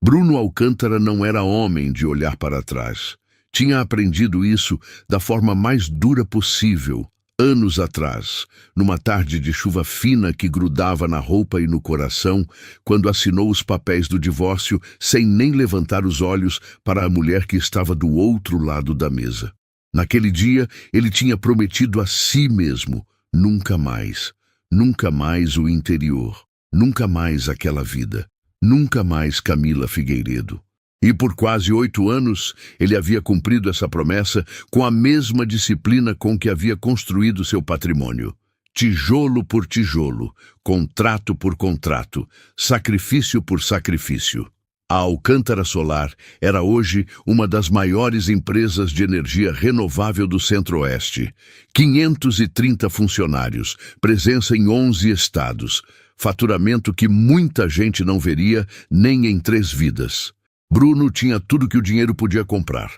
Bruno Alcântara não era homem de olhar para trás. Tinha aprendido isso da forma mais dura possível, anos atrás, numa tarde de chuva fina que grudava na roupa e no coração, quando assinou os papéis do divórcio sem nem levantar os olhos para a mulher que estava do outro lado da mesa. Naquele dia, ele tinha prometido a si mesmo: nunca mais o interior, nunca mais aquela vida, nunca mais Camila Figueiredo. E por quase 8 anos, ele havia cumprido essa promessa com a mesma disciplina com que havia construído seu patrimônio. Tijolo por tijolo, contrato por contrato, sacrifício por sacrifício. A Alcântara Solar era hoje uma das maiores empresas de energia renovável do Centro-Oeste. 530 funcionários, presença em 11 estados, faturamento que muita gente não veria nem em 3 vidas. Bruno tinha tudo que o dinheiro podia comprar.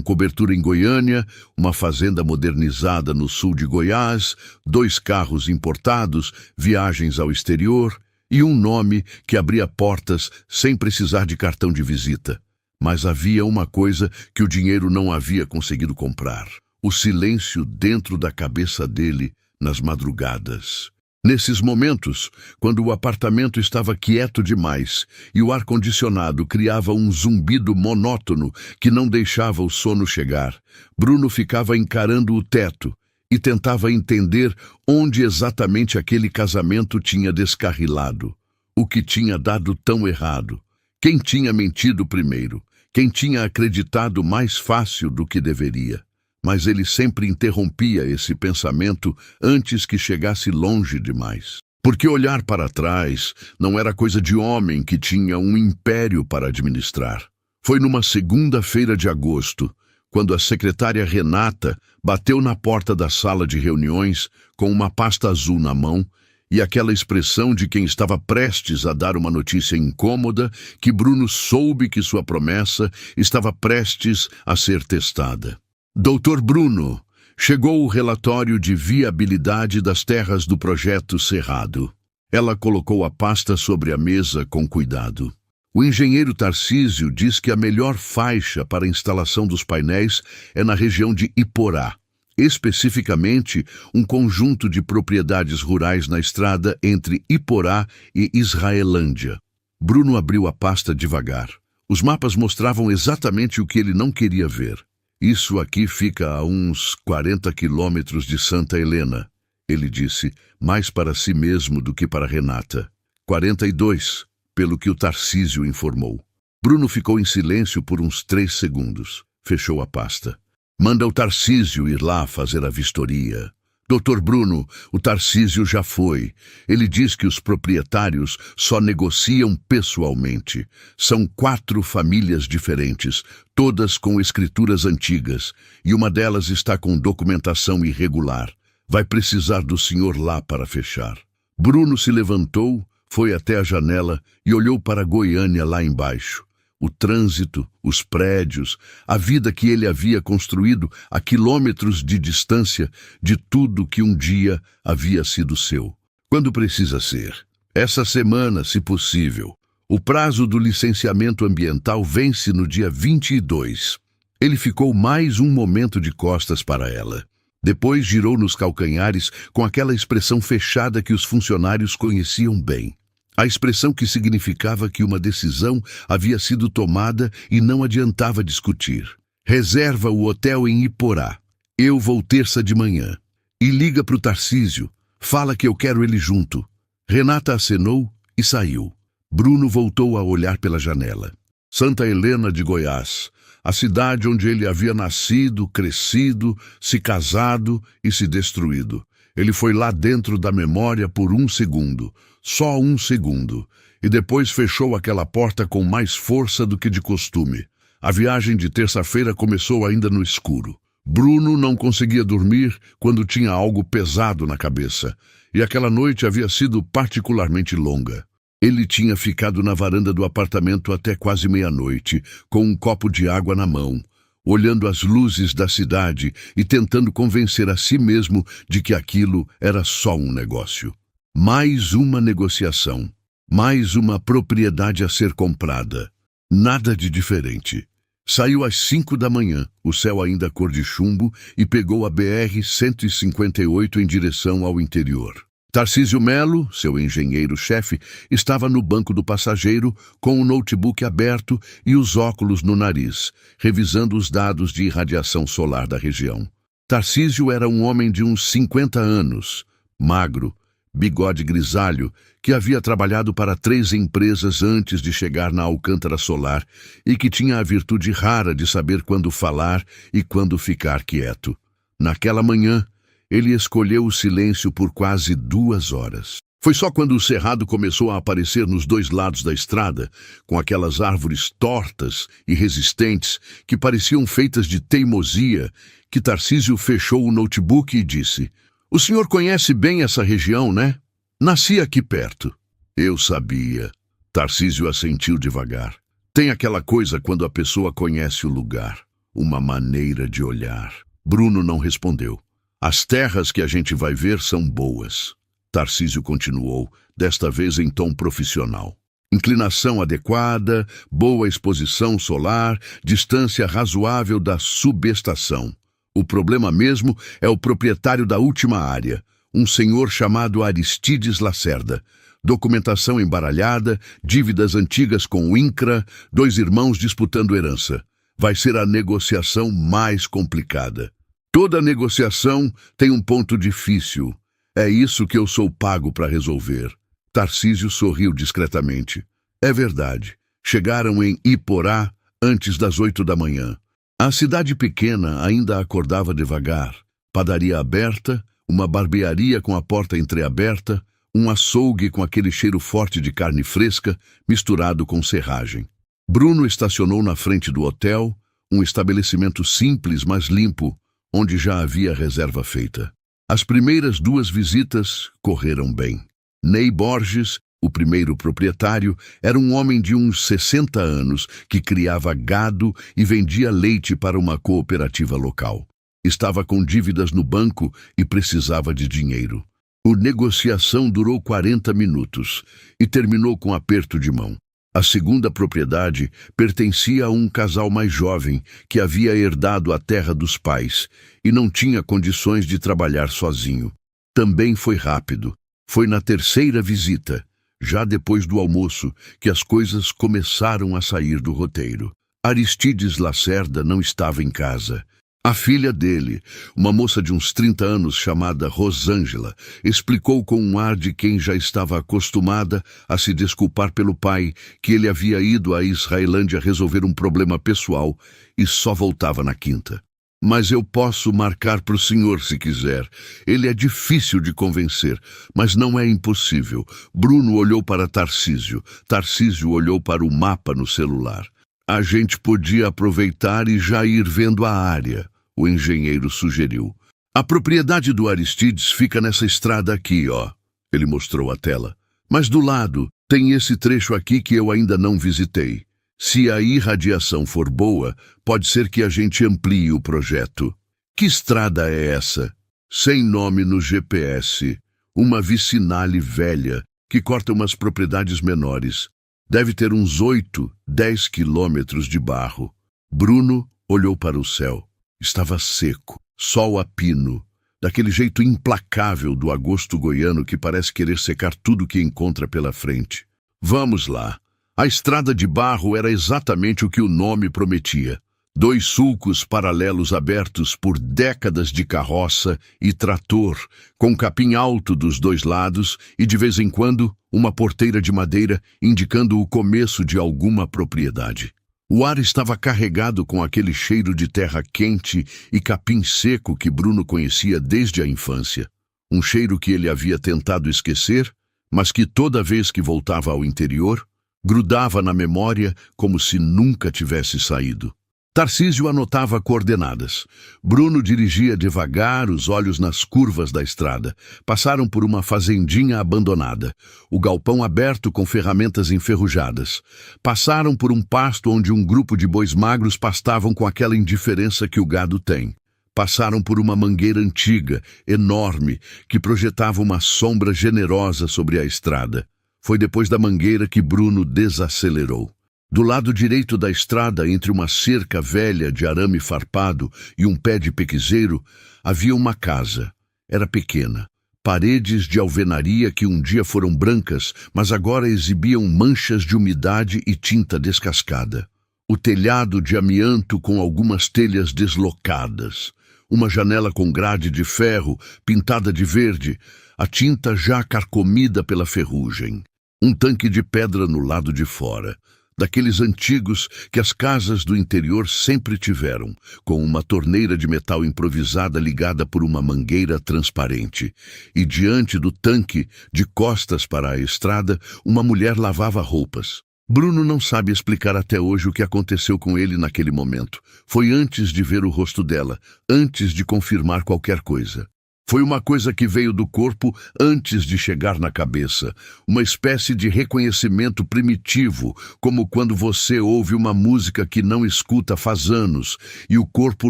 Cobertura em Goiânia, uma fazenda modernizada no sul de Goiás, 2 carros importados, viagens ao exterior e um nome que abria portas sem precisar de cartão de visita. Mas havia uma coisa que o dinheiro não havia conseguido comprar: o silêncio dentro da cabeça dele nas madrugadas. Nesses momentos, quando o apartamento estava quieto demais e o ar-condicionado criava um zumbido monótono que não deixava o sono chegar, Bruno ficava encarando o teto e tentava entender onde exatamente aquele casamento tinha descarrilado. O que tinha dado tão errado? Quem tinha mentido primeiro? Quem tinha acreditado mais fácil do que deveria? Mas ele sempre interrompia esse pensamento antes que chegasse longe demais. Porque olhar para trás não era coisa de homem que tinha um império para administrar. Foi numa segunda-feira de agosto, quando a secretária Renata bateu na porta da sala de reuniões com uma pasta azul na mão e aquela expressão de quem estava prestes a dar uma notícia incômoda, que Bruno soube que sua promessa estava prestes a ser testada. Doutor Bruno, chegou o relatório de viabilidade das terras do projeto Cerrado. Ela colocou a pasta sobre a mesa com cuidado. O engenheiro Tarcísio diz que a melhor faixa para a instalação dos painéis é na região de Iporá, especificamente um conjunto de propriedades rurais na estrada entre Iporá e Israelândia. Bruno abriu a pasta devagar. Os mapas mostravam exatamente o que ele não queria ver. Isso aqui fica a uns 40 quilômetros de Santa Helena, ele disse, mais para si mesmo do que para Renata. 42, pelo que o Tarcísio informou. Bruno ficou em silêncio por uns 3 segundos. Fechou a pasta. Manda o Tarcísio ir lá fazer a vistoria. Doutor Bruno, o Tarcísio já foi. Ele diz que os proprietários só negociam pessoalmente. São 4 famílias diferentes, todas com escrituras antigas, e uma delas está com documentação irregular. Vai precisar do senhor lá para fechar. Bruno se levantou, foi até a janela e olhou para Goiânia lá embaixo. O trânsito, os prédios, a vida que ele havia construído a quilômetros de distância de tudo que um dia havia sido seu. Quando precisa ser? Essa semana, se possível. O prazo do licenciamento ambiental vence no dia 22. Ele ficou mais um momento de costas para ela. Depois girou nos calcanhares com aquela expressão fechada que os funcionários conheciam bem. A expressão que significava que uma decisão havia sido tomada e não adiantava discutir. Reserva o hotel em Iporá. Eu vou terça de manhã. E liga para o Tarcísio. Fala que eu quero ele junto. Renata acenou e saiu. Bruno voltou a olhar pela janela. Santa Helena de Goiás, a cidade onde ele havia nascido, crescido, se casado e se destruído. Ele foi lá dentro da memória por 1 segundo, só 1 segundo, e depois fechou aquela porta com mais força do que de costume. A viagem de terça-feira começou ainda no escuro. Bruno não conseguia dormir quando tinha algo pesado na cabeça, e aquela noite havia sido particularmente longa. Ele tinha ficado na varanda do apartamento até quase meia-noite, com um copo de água na mão, olhando as luzes da cidade e tentando convencer a si mesmo de que aquilo era só um negócio. Mais uma negociação, mais uma propriedade a ser comprada. Nada de diferente. Saiu às 5 da manhã, o céu ainda cor de chumbo, e pegou a BR-158 em direção ao interior. Tarcísio Melo, seu engenheiro-chefe, estava no banco do passageiro com o notebook aberto e os óculos no nariz, revisando os dados de irradiação solar da região. Tarcísio era um homem de uns 50 anos, magro, bigode grisalho, que havia trabalhado para 3 empresas antes de chegar na Alcântara Solar e que tinha a virtude rara de saber quando falar e quando ficar quieto. Naquela manhã, ele escolheu o silêncio por quase 2 horas. Foi só quando o cerrado começou a aparecer nos 2 lados da estrada, com aquelas árvores tortas e resistentes que pareciam feitas de teimosia, que Tarcísio fechou o notebook e disse: "O senhor conhece bem essa região, né? Nasci aqui perto." "Eu sabia." Tarcísio assentiu devagar. Tem aquela coisa quando a pessoa conhece o lugar, uma maneira de olhar. Bruno não respondeu. "As terras que a gente vai ver são boas." Tarcísio continuou, desta vez em tom profissional. "Inclinação adequada, boa exposição solar, distância razoável da subestação. O problema mesmo é o proprietário da última área, um senhor chamado Aristides Lacerda. Documentação embaralhada, dívidas antigas com o INCRA, 2 irmãos disputando herança. Vai ser a negociação mais complicada. Toda negociação tem um ponto difícil. É isso que eu sou pago para resolver." Tarcísio sorriu discretamente. "É verdade. Chegaram em Iporá antes das 8 da manhã. A cidade pequena ainda acordava devagar. Padaria aberta, uma barbearia com a porta entreaberta, um açougue com aquele cheiro forte de carne fresca, misturado com serragem. Bruno estacionou na frente do hotel, um estabelecimento simples, mas limpo, onde já havia reserva feita. As primeiras 2 visitas correram bem. Ney Borges, o primeiro proprietário, era um homem de uns 60 anos que criava gado e vendia leite para uma cooperativa local. Estava com dívidas no banco e precisava de dinheiro. A negociação durou 40 minutos e terminou com aperto de mão. A segunda propriedade pertencia a um casal mais jovem que havia herdado a terra dos pais e não tinha condições de trabalhar sozinho. Também foi rápido. Foi na 3ª visita, já depois do almoço, que as coisas começaram a sair do roteiro. Aristides Lacerda não estava em casa. A filha dele, uma moça de uns 30 anos chamada Rosângela, explicou com um ar de quem já estava acostumada a se desculpar pelo pai que ele havia ido à Israelândia resolver um problema pessoal e só voltava na quinta. "Mas eu posso marcar para o senhor se quiser. Ele é difícil de convencer, mas não é impossível." Bruno olhou para Tarcísio. Tarcísio olhou para o mapa no celular. "A gente podia aproveitar e já ir vendo a área", o engenheiro sugeriu. "A propriedade do Aristides fica nessa estrada aqui, ó." Ele mostrou a tela. "Mas do lado tem esse trecho aqui que eu ainda não visitei. Se a irradiação for boa, pode ser que a gente amplie o projeto." "Que estrada é essa?" "Sem nome no GPS. Uma vicinale velha que corta umas propriedades menores. Deve ter uns 8, 10 quilômetros de barro." Bruno olhou para o céu. Estava seco, sol a pino, daquele jeito implacável do agosto goiano que parece querer secar tudo que encontra pela frente. "Vamos lá." A estrada de barro era exatamente o que o nome prometia. 2 sulcos paralelos abertos por décadas de carroça e trator, com capim alto dos 2 lados e, de vez em quando, uma porteira de madeira indicando o começo de alguma propriedade. O ar estava carregado com aquele cheiro de terra quente e capim seco que Bruno conhecia desde a infância. Um cheiro que ele havia tentado esquecer, mas que toda vez que voltava ao interior, grudava na memória como se nunca tivesse saído. Tarcísio anotava coordenadas. Bruno dirigia devagar, os olhos nas curvas da estrada. Passaram por uma fazendinha abandonada, o galpão aberto com ferramentas enferrujadas. Passaram por um pasto onde um grupo de bois magros pastavam com aquela indiferença que o gado tem. Passaram por uma mangueira antiga, enorme, que projetava uma sombra generosa sobre a estrada. Foi depois da mangueira que Bruno desacelerou. Do lado direito da estrada, entre uma cerca velha de arame farpado e um pé de pequizeiro, havia uma casa. Era pequena. Paredes de alvenaria que um dia foram brancas, mas agora exibiam manchas de umidade e tinta descascada. O telhado de amianto com algumas telhas deslocadas. Uma janela com grade de ferro, pintada de verde, a tinta já carcomida pela ferrugem. Um tanque de pedra no lado de fora, daqueles antigos que as casas do interior sempre tiveram, com uma torneira de metal improvisada ligada por uma mangueira transparente. E diante do tanque, de costas para a estrada, uma mulher lavava roupas. Bruno não sabe explicar até hoje o que aconteceu com ele naquele momento. Foi antes de ver o rosto dela, antes de confirmar qualquer coisa. Foi uma coisa que veio do corpo antes de chegar na cabeça, uma espécie de reconhecimento primitivo, como quando você ouve uma música que não escuta faz anos e o corpo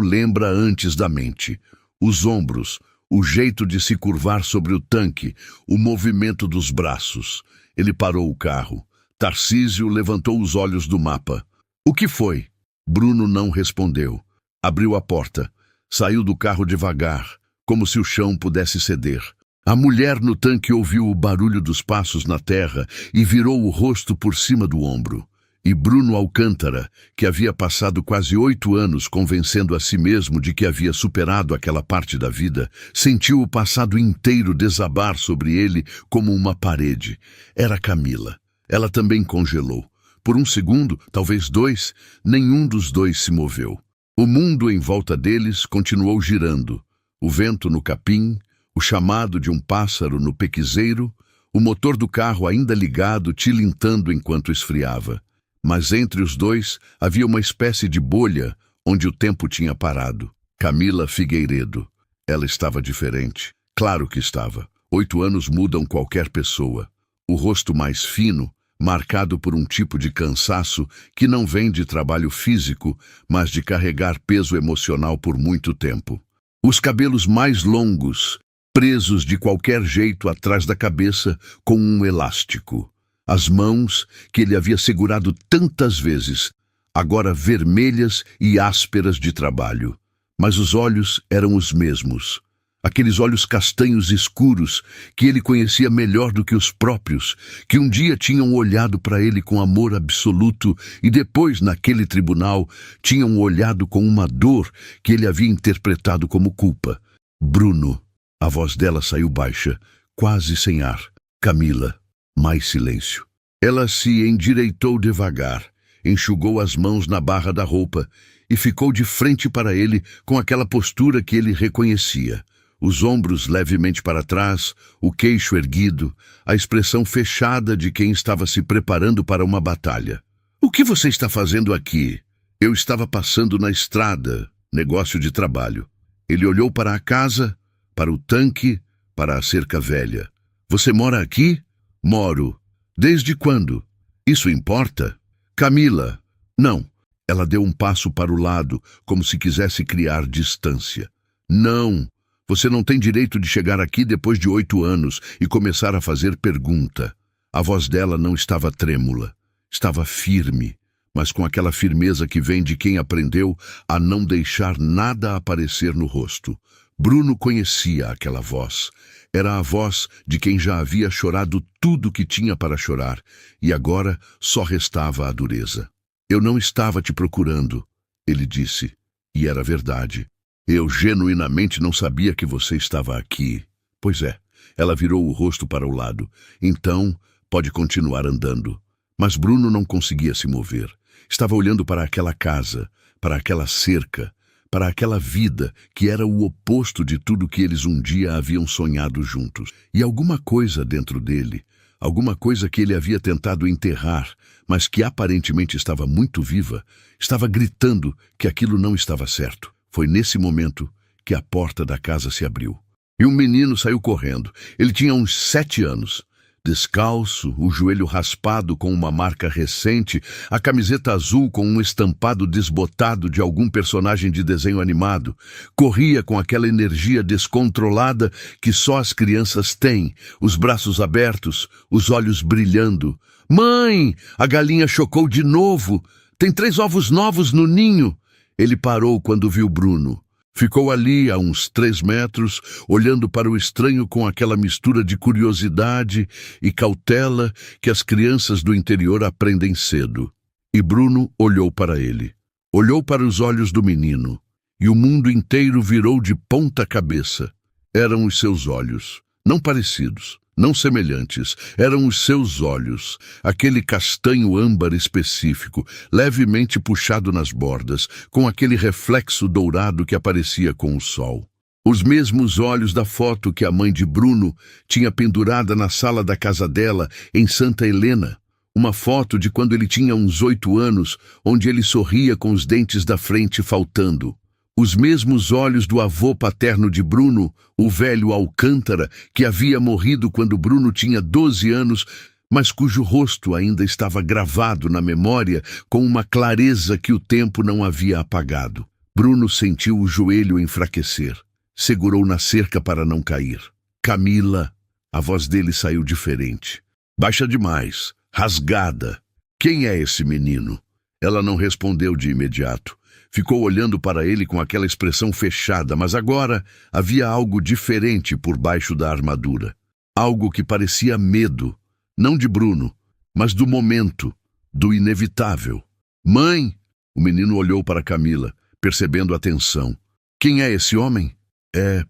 lembra antes da mente. Os ombros, o jeito de se curvar sobre o tanque, o movimento dos braços. Ele parou o carro. Tarcísio levantou os olhos do mapa. O que foi? Bruno não respondeu. Abriu a porta. Saiu do carro devagar, como se o chão pudesse ceder. A mulher no tanque ouviu o barulho dos passos na terra e virou o rosto por cima do ombro. E Bruno Alcântara, que havia passado quase 8 anos convencendo a si mesmo de que havia superado aquela parte da vida, sentiu o passado inteiro desabar sobre ele como uma parede. Era Camila. Ela também congelou. Por um segundo, talvez 2, nenhum dos dois se moveu. O mundo em volta deles continuou girando. O vento no capim, o chamado de um pássaro no pequizeiro, o motor do carro ainda ligado, tilintando enquanto esfriava. Mas entre os dois havia uma espécie de bolha onde o tempo tinha parado. Camila Figueiredo. Ela estava diferente. Claro que estava. 8 anos mudam qualquer pessoa. O rosto mais fino, marcado por um tipo de cansaço que não vem de trabalho físico, mas de carregar peso emocional por muito tempo. Os cabelos mais longos, presos de qualquer jeito atrás da cabeça com um elástico. As mãos, que ele havia segurado tantas vezes, agora vermelhas e ásperas de trabalho. Mas os olhos eram os mesmos. Aqueles olhos castanhos escuros que ele conhecia melhor do que os próprios, que um dia tinham olhado para ele com amor absoluto e depois, naquele tribunal, tinham olhado com uma dor que ele havia interpretado como culpa. Bruno. A voz dela saiu baixa, quase sem ar. Camila. Mais silêncio. Ela se endireitou devagar, enxugou as mãos na barra da roupa e ficou de frente para ele com aquela postura que ele reconhecia. Os ombros levemente para trás, o queixo erguido, a expressão fechada de quem estava se preparando para uma batalha. O que você está fazendo aqui? Eu estava passando na estrada, negócio de trabalho. Ele olhou para a casa, para o tanque, para a cerca velha. Você mora aqui? Moro. Desde quando? Isso importa? Camila. Não. Ela deu um passo para o lado, como se quisesse criar distância. Não. Você não tem direito de chegar aqui depois de 8 anos e começar a fazer pergunta. A voz dela não estava trêmula. Estava firme, mas com aquela firmeza que vem de quem aprendeu a não deixar nada aparecer no rosto. Bruno conhecia aquela voz. Era a voz de quem já havia chorado tudo o que tinha para chorar, e agora só restava a dureza. Eu não estava te procurando, ele disse, e era verdade. Eu genuinamente não sabia que você estava aqui. Pois é, ela virou o rosto para o lado. Então, pode continuar andando. Mas Bruno não conseguia se mover. Estava olhando para aquela casa, para aquela cerca, para aquela vida que era o oposto de tudo que eles um dia haviam sonhado juntos. E alguma coisa dentro dele, alguma coisa que ele havia tentado enterrar, mas que aparentemente estava muito viva, estava gritando que aquilo não estava certo. Foi nesse momento que a porta da casa se abriu. E um menino saiu correndo. Ele tinha uns 7 anos. descalço, o joelho raspado com uma marca recente, a camiseta azul com um estampado desbotado de algum personagem de desenho animado. Corria com aquela energia descontrolada que só as crianças têm, os braços abertos, os olhos brilhando. "Mãe!" A galinha chocou de novo. "Tem 3 ovos novos no ninho." Ele parou quando viu Bruno. Ficou ali a uns 3 metros, olhando para o estranho com aquela mistura de curiosidade e cautela que as crianças do interior aprendem cedo. E Bruno olhou para ele. Olhou para os olhos do menino. E o mundo inteiro virou de ponta cabeça. Eram os seus olhos. Não parecidos, não semelhantes. Eram os seus olhos. Aquele castanho âmbar específico, levemente puxado nas bordas, com aquele reflexo dourado que aparecia com o sol. Os mesmos olhos da foto que a mãe de Bruno tinha pendurada na sala da casa dela, em Santa Helena. Uma foto de quando ele tinha uns 8 anos, onde ele sorria com os dentes da frente faltando. Os mesmos olhos do avô paterno de Bruno, o velho Alcântara, que havia morrido quando Bruno tinha 12 anos, mas cujo rosto ainda estava gravado na memória com uma clareza que o tempo não havia apagado. Bruno sentiu o joelho enfraquecer. Segurou na cerca para não cair. "Camila!" A voz dele saiu diferente. Baixa demais, rasgada. "Quem é esse menino?" Ela não respondeu de imediato. Ficou olhando para ele com aquela expressão fechada, mas agora havia algo diferente por baixo da armadura. Algo que parecia medo, não de Bruno, mas do momento, do inevitável. "Mãe!" O menino olhou para Camila, percebendo a tensão. "Quem é esse homem?" É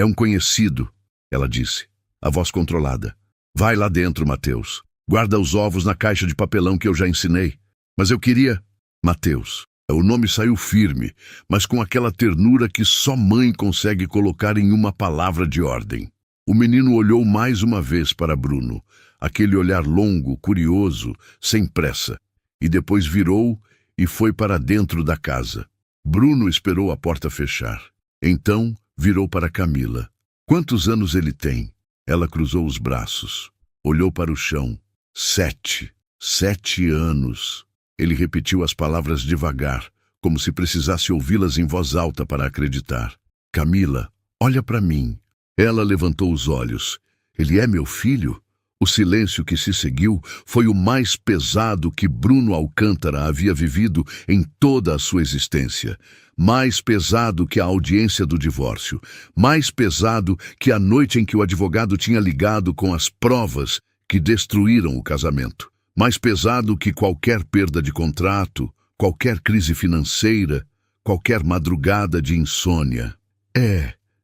um conhecido," ela disse, a voz controlada. "Vai lá dentro, Mateus. Guarda os ovos na caixa de papelão que eu já ensinei. Mas eu queria..." Mateus. O nome saiu firme, mas com aquela ternura que só mãe consegue colocar em uma palavra de ordem. O menino olhou mais uma vez para Bruno, aquele olhar longo, curioso, sem pressa, e depois virou e foi para dentro da casa. Bruno esperou a porta fechar. Então virou para Camila. "Quantos anos ele tem?" Ela cruzou os braços, olhou para o chão. 7. 7 anos. Ele repetiu as palavras devagar, como se precisasse ouvi-las em voz alta para acreditar. "Camila, olha para mim." Ela levantou os olhos. "Ele é meu filho?" O silêncio que se seguiu foi o mais pesado que Bruno Alcântara havia vivido em toda a sua existência. Mais pesado que a audiência do divórcio. Mais pesado que a noite em que o advogado tinha ligado com as provas que destruíram o casamento. Mais pesado que qualquer perda de contrato, qualquer crise financeira, qualquer madrugada de insônia.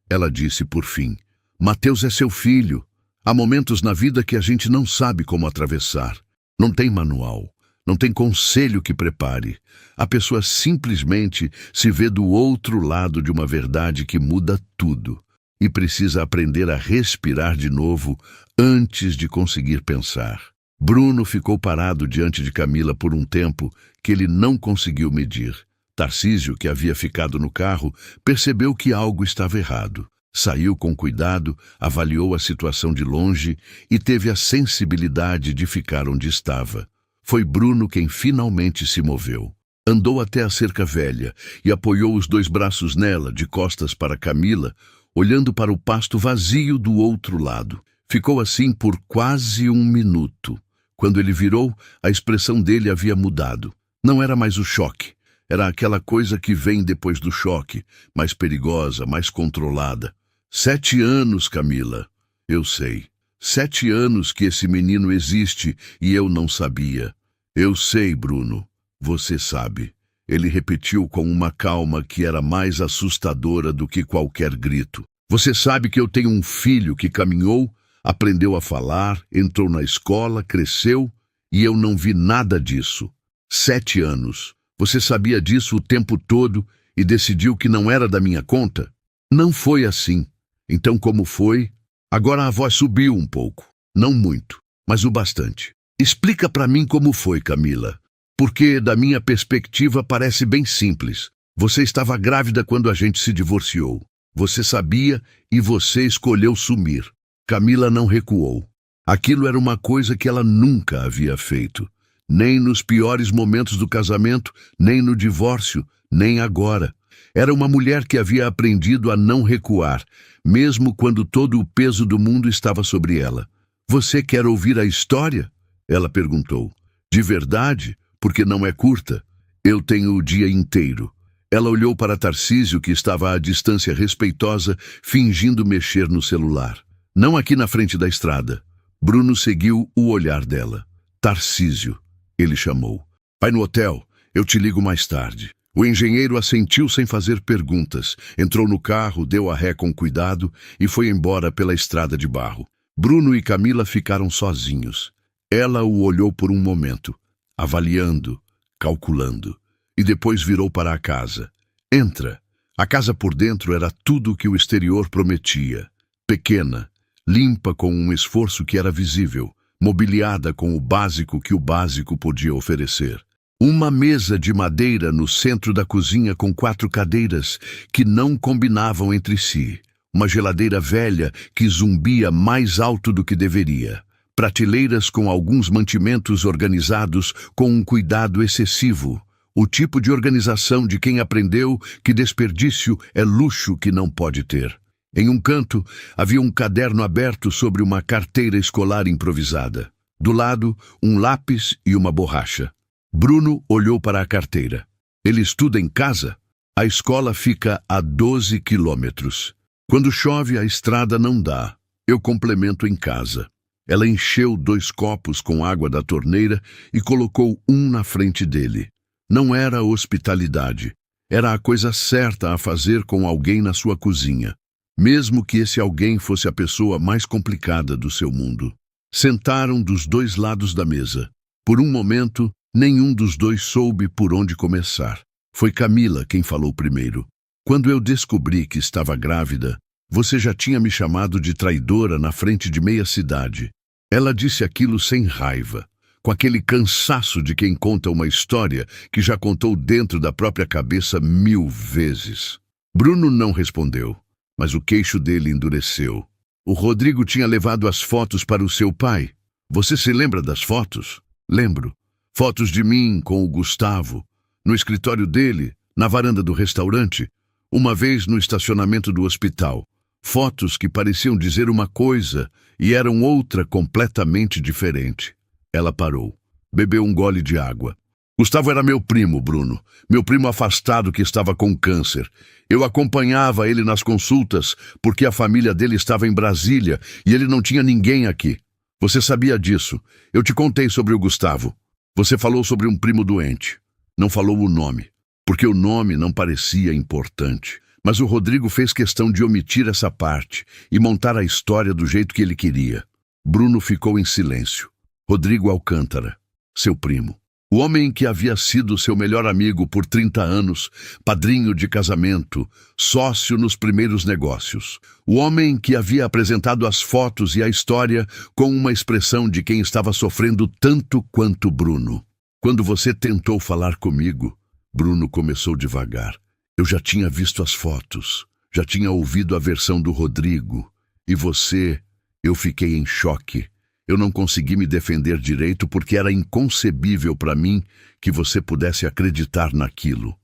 Ela disse por fim. "Mateus é seu filho. Há momentos na vida que a gente não sabe como atravessar. Não tem manual, não tem conselho que prepare. A pessoa simplesmente se vê do outro lado de uma verdade que muda tudo e precisa aprender a respirar de novo antes de conseguir pensar." Bruno ficou parado diante de Camila por um tempo que ele não conseguiu medir. Tarcísio, que havia ficado no carro, percebeu que algo estava errado. Saiu com cuidado, avaliou a situação de longe e teve a sensibilidade de ficar onde estava. Foi Bruno quem finalmente se moveu. Andou até a cerca velha e apoiou os 2 braços nela, de costas para Camila, olhando para o pasto vazio do outro lado. Ficou assim por quase 1 minuto. Quando ele virou, a expressão dele havia mudado. Não era mais o choque. Era aquela coisa que vem depois do choque, mais perigosa, mais controlada. 7 anos, Camila. Eu sei. 7 anos que esse menino existe e eu não sabia. Eu sei, Bruno. Você sabe. Ele repetiu com uma calma que era mais assustadora do que qualquer grito. Você sabe que eu tenho um filho que caminhou, aprendeu a falar, entrou na escola, cresceu, e eu não vi nada disso. 7 anos. Você sabia disso o tempo todo e decidiu que não era da minha conta? Não foi assim. Então como foi? Agora a voz subiu um pouco. Não muito, mas o bastante. Explica para mim como foi, Camila. Porque, da minha perspectiva, parece bem simples. Você estava grávida quando a gente se divorciou. Você sabia e você escolheu sumir. Camila não recuou. Aquilo era uma coisa que ela nunca havia feito. Nem nos piores momentos do casamento, nem no divórcio, nem agora. Era uma mulher que havia aprendido a não recuar, mesmo quando todo o peso do mundo estava sobre ela. "Você quer ouvir a história?" ela perguntou. "De verdade? Porque não é curta. Eu tenho o dia inteiro." Ela olhou para Tarcísio, que estava à distância respeitosa, fingindo mexer no celular. "Não aqui na frente da estrada." Bruno seguiu o olhar dela. "Tarcísio," ele chamou. "Vai no hotel, eu te ligo mais tarde." O engenheiro assentiu sem fazer perguntas, entrou no carro, deu a ré com cuidado e foi embora pela estrada de barro. Bruno e Camila ficaram sozinhos. Ela o olhou por um momento, avaliando, calculando, e depois virou para a casa. "Entra." A casa por dentro era tudo o que o exterior prometia. Pequena, limpa com um esforço que era visível, mobiliada com o básico que o básico podia oferecer. Uma mesa de madeira no centro da cozinha com 4 cadeiras que não combinavam entre si. Uma geladeira velha que zumbia mais alto do que deveria. Prateleiras com alguns mantimentos organizados com um cuidado excessivo. O tipo de organização de quem aprendeu que desperdício é luxo que não pode ter. Em um canto, havia um caderno aberto sobre uma carteira escolar improvisada. Do lado, um lápis e uma borracha. Bruno olhou para a carteira. "Ele estuda em casa?" "A escola fica a 12 quilômetros. Quando chove, a estrada não dá. Eu complemento em casa." Ela encheu 2 copos com água da torneira e colocou um na frente dele. Não era hospitalidade. Era a coisa certa a fazer com alguém na sua cozinha, mesmo que esse alguém fosse a pessoa mais complicada do seu mundo. Sentaram dos 2 lados da mesa. Por um momento, nenhum dos dois soube por onde começar. Foi Camila quem falou primeiro. "Quando eu descobri que estava grávida, você já tinha me chamado de traidora na frente de meia cidade." Ela disse aquilo sem raiva, com aquele cansaço de quem conta uma história que já contou dentro da própria cabeça 1000 vezes. Bruno não respondeu, mas o queixo dele endureceu. "O Rodrigo tinha levado as fotos para o seu pai. Você se lembra das fotos?" "Lembro. Fotos de mim com o Gustavo, no escritório dele, na varanda do restaurante, uma vez no estacionamento do hospital. Fotos que pareciam dizer uma coisa e eram outra completamente diferente." Ela parou, bebeu um gole de água. "Gustavo era meu primo, Bruno. Meu primo afastado que estava com câncer. Eu acompanhava ele nas consultas porque a família dele estava em Brasília e ele não tinha ninguém aqui. Você sabia disso. Eu te contei sobre o Gustavo. Você falou sobre um primo doente. Não falou o nome, porque o nome não parecia importante. Mas o Rodrigo fez questão de omitir essa parte e montar a história do jeito que ele queria." Bruno ficou em silêncio. Rodrigo Alcântara, seu primo. O homem que havia sido seu melhor amigo por 30 anos, padrinho de casamento, sócio nos primeiros negócios. O homem que havia apresentado as fotos e a história com uma expressão de quem estava sofrendo tanto quanto Bruno. "Quando você tentou falar comigo," Bruno começou devagar, "eu já tinha visto as fotos, já tinha ouvido a versão do Rodrigo. E você, eu fiquei em choque. Eu não consegui me defender direito porque era inconcebível para mim que você pudesse acreditar naquilo."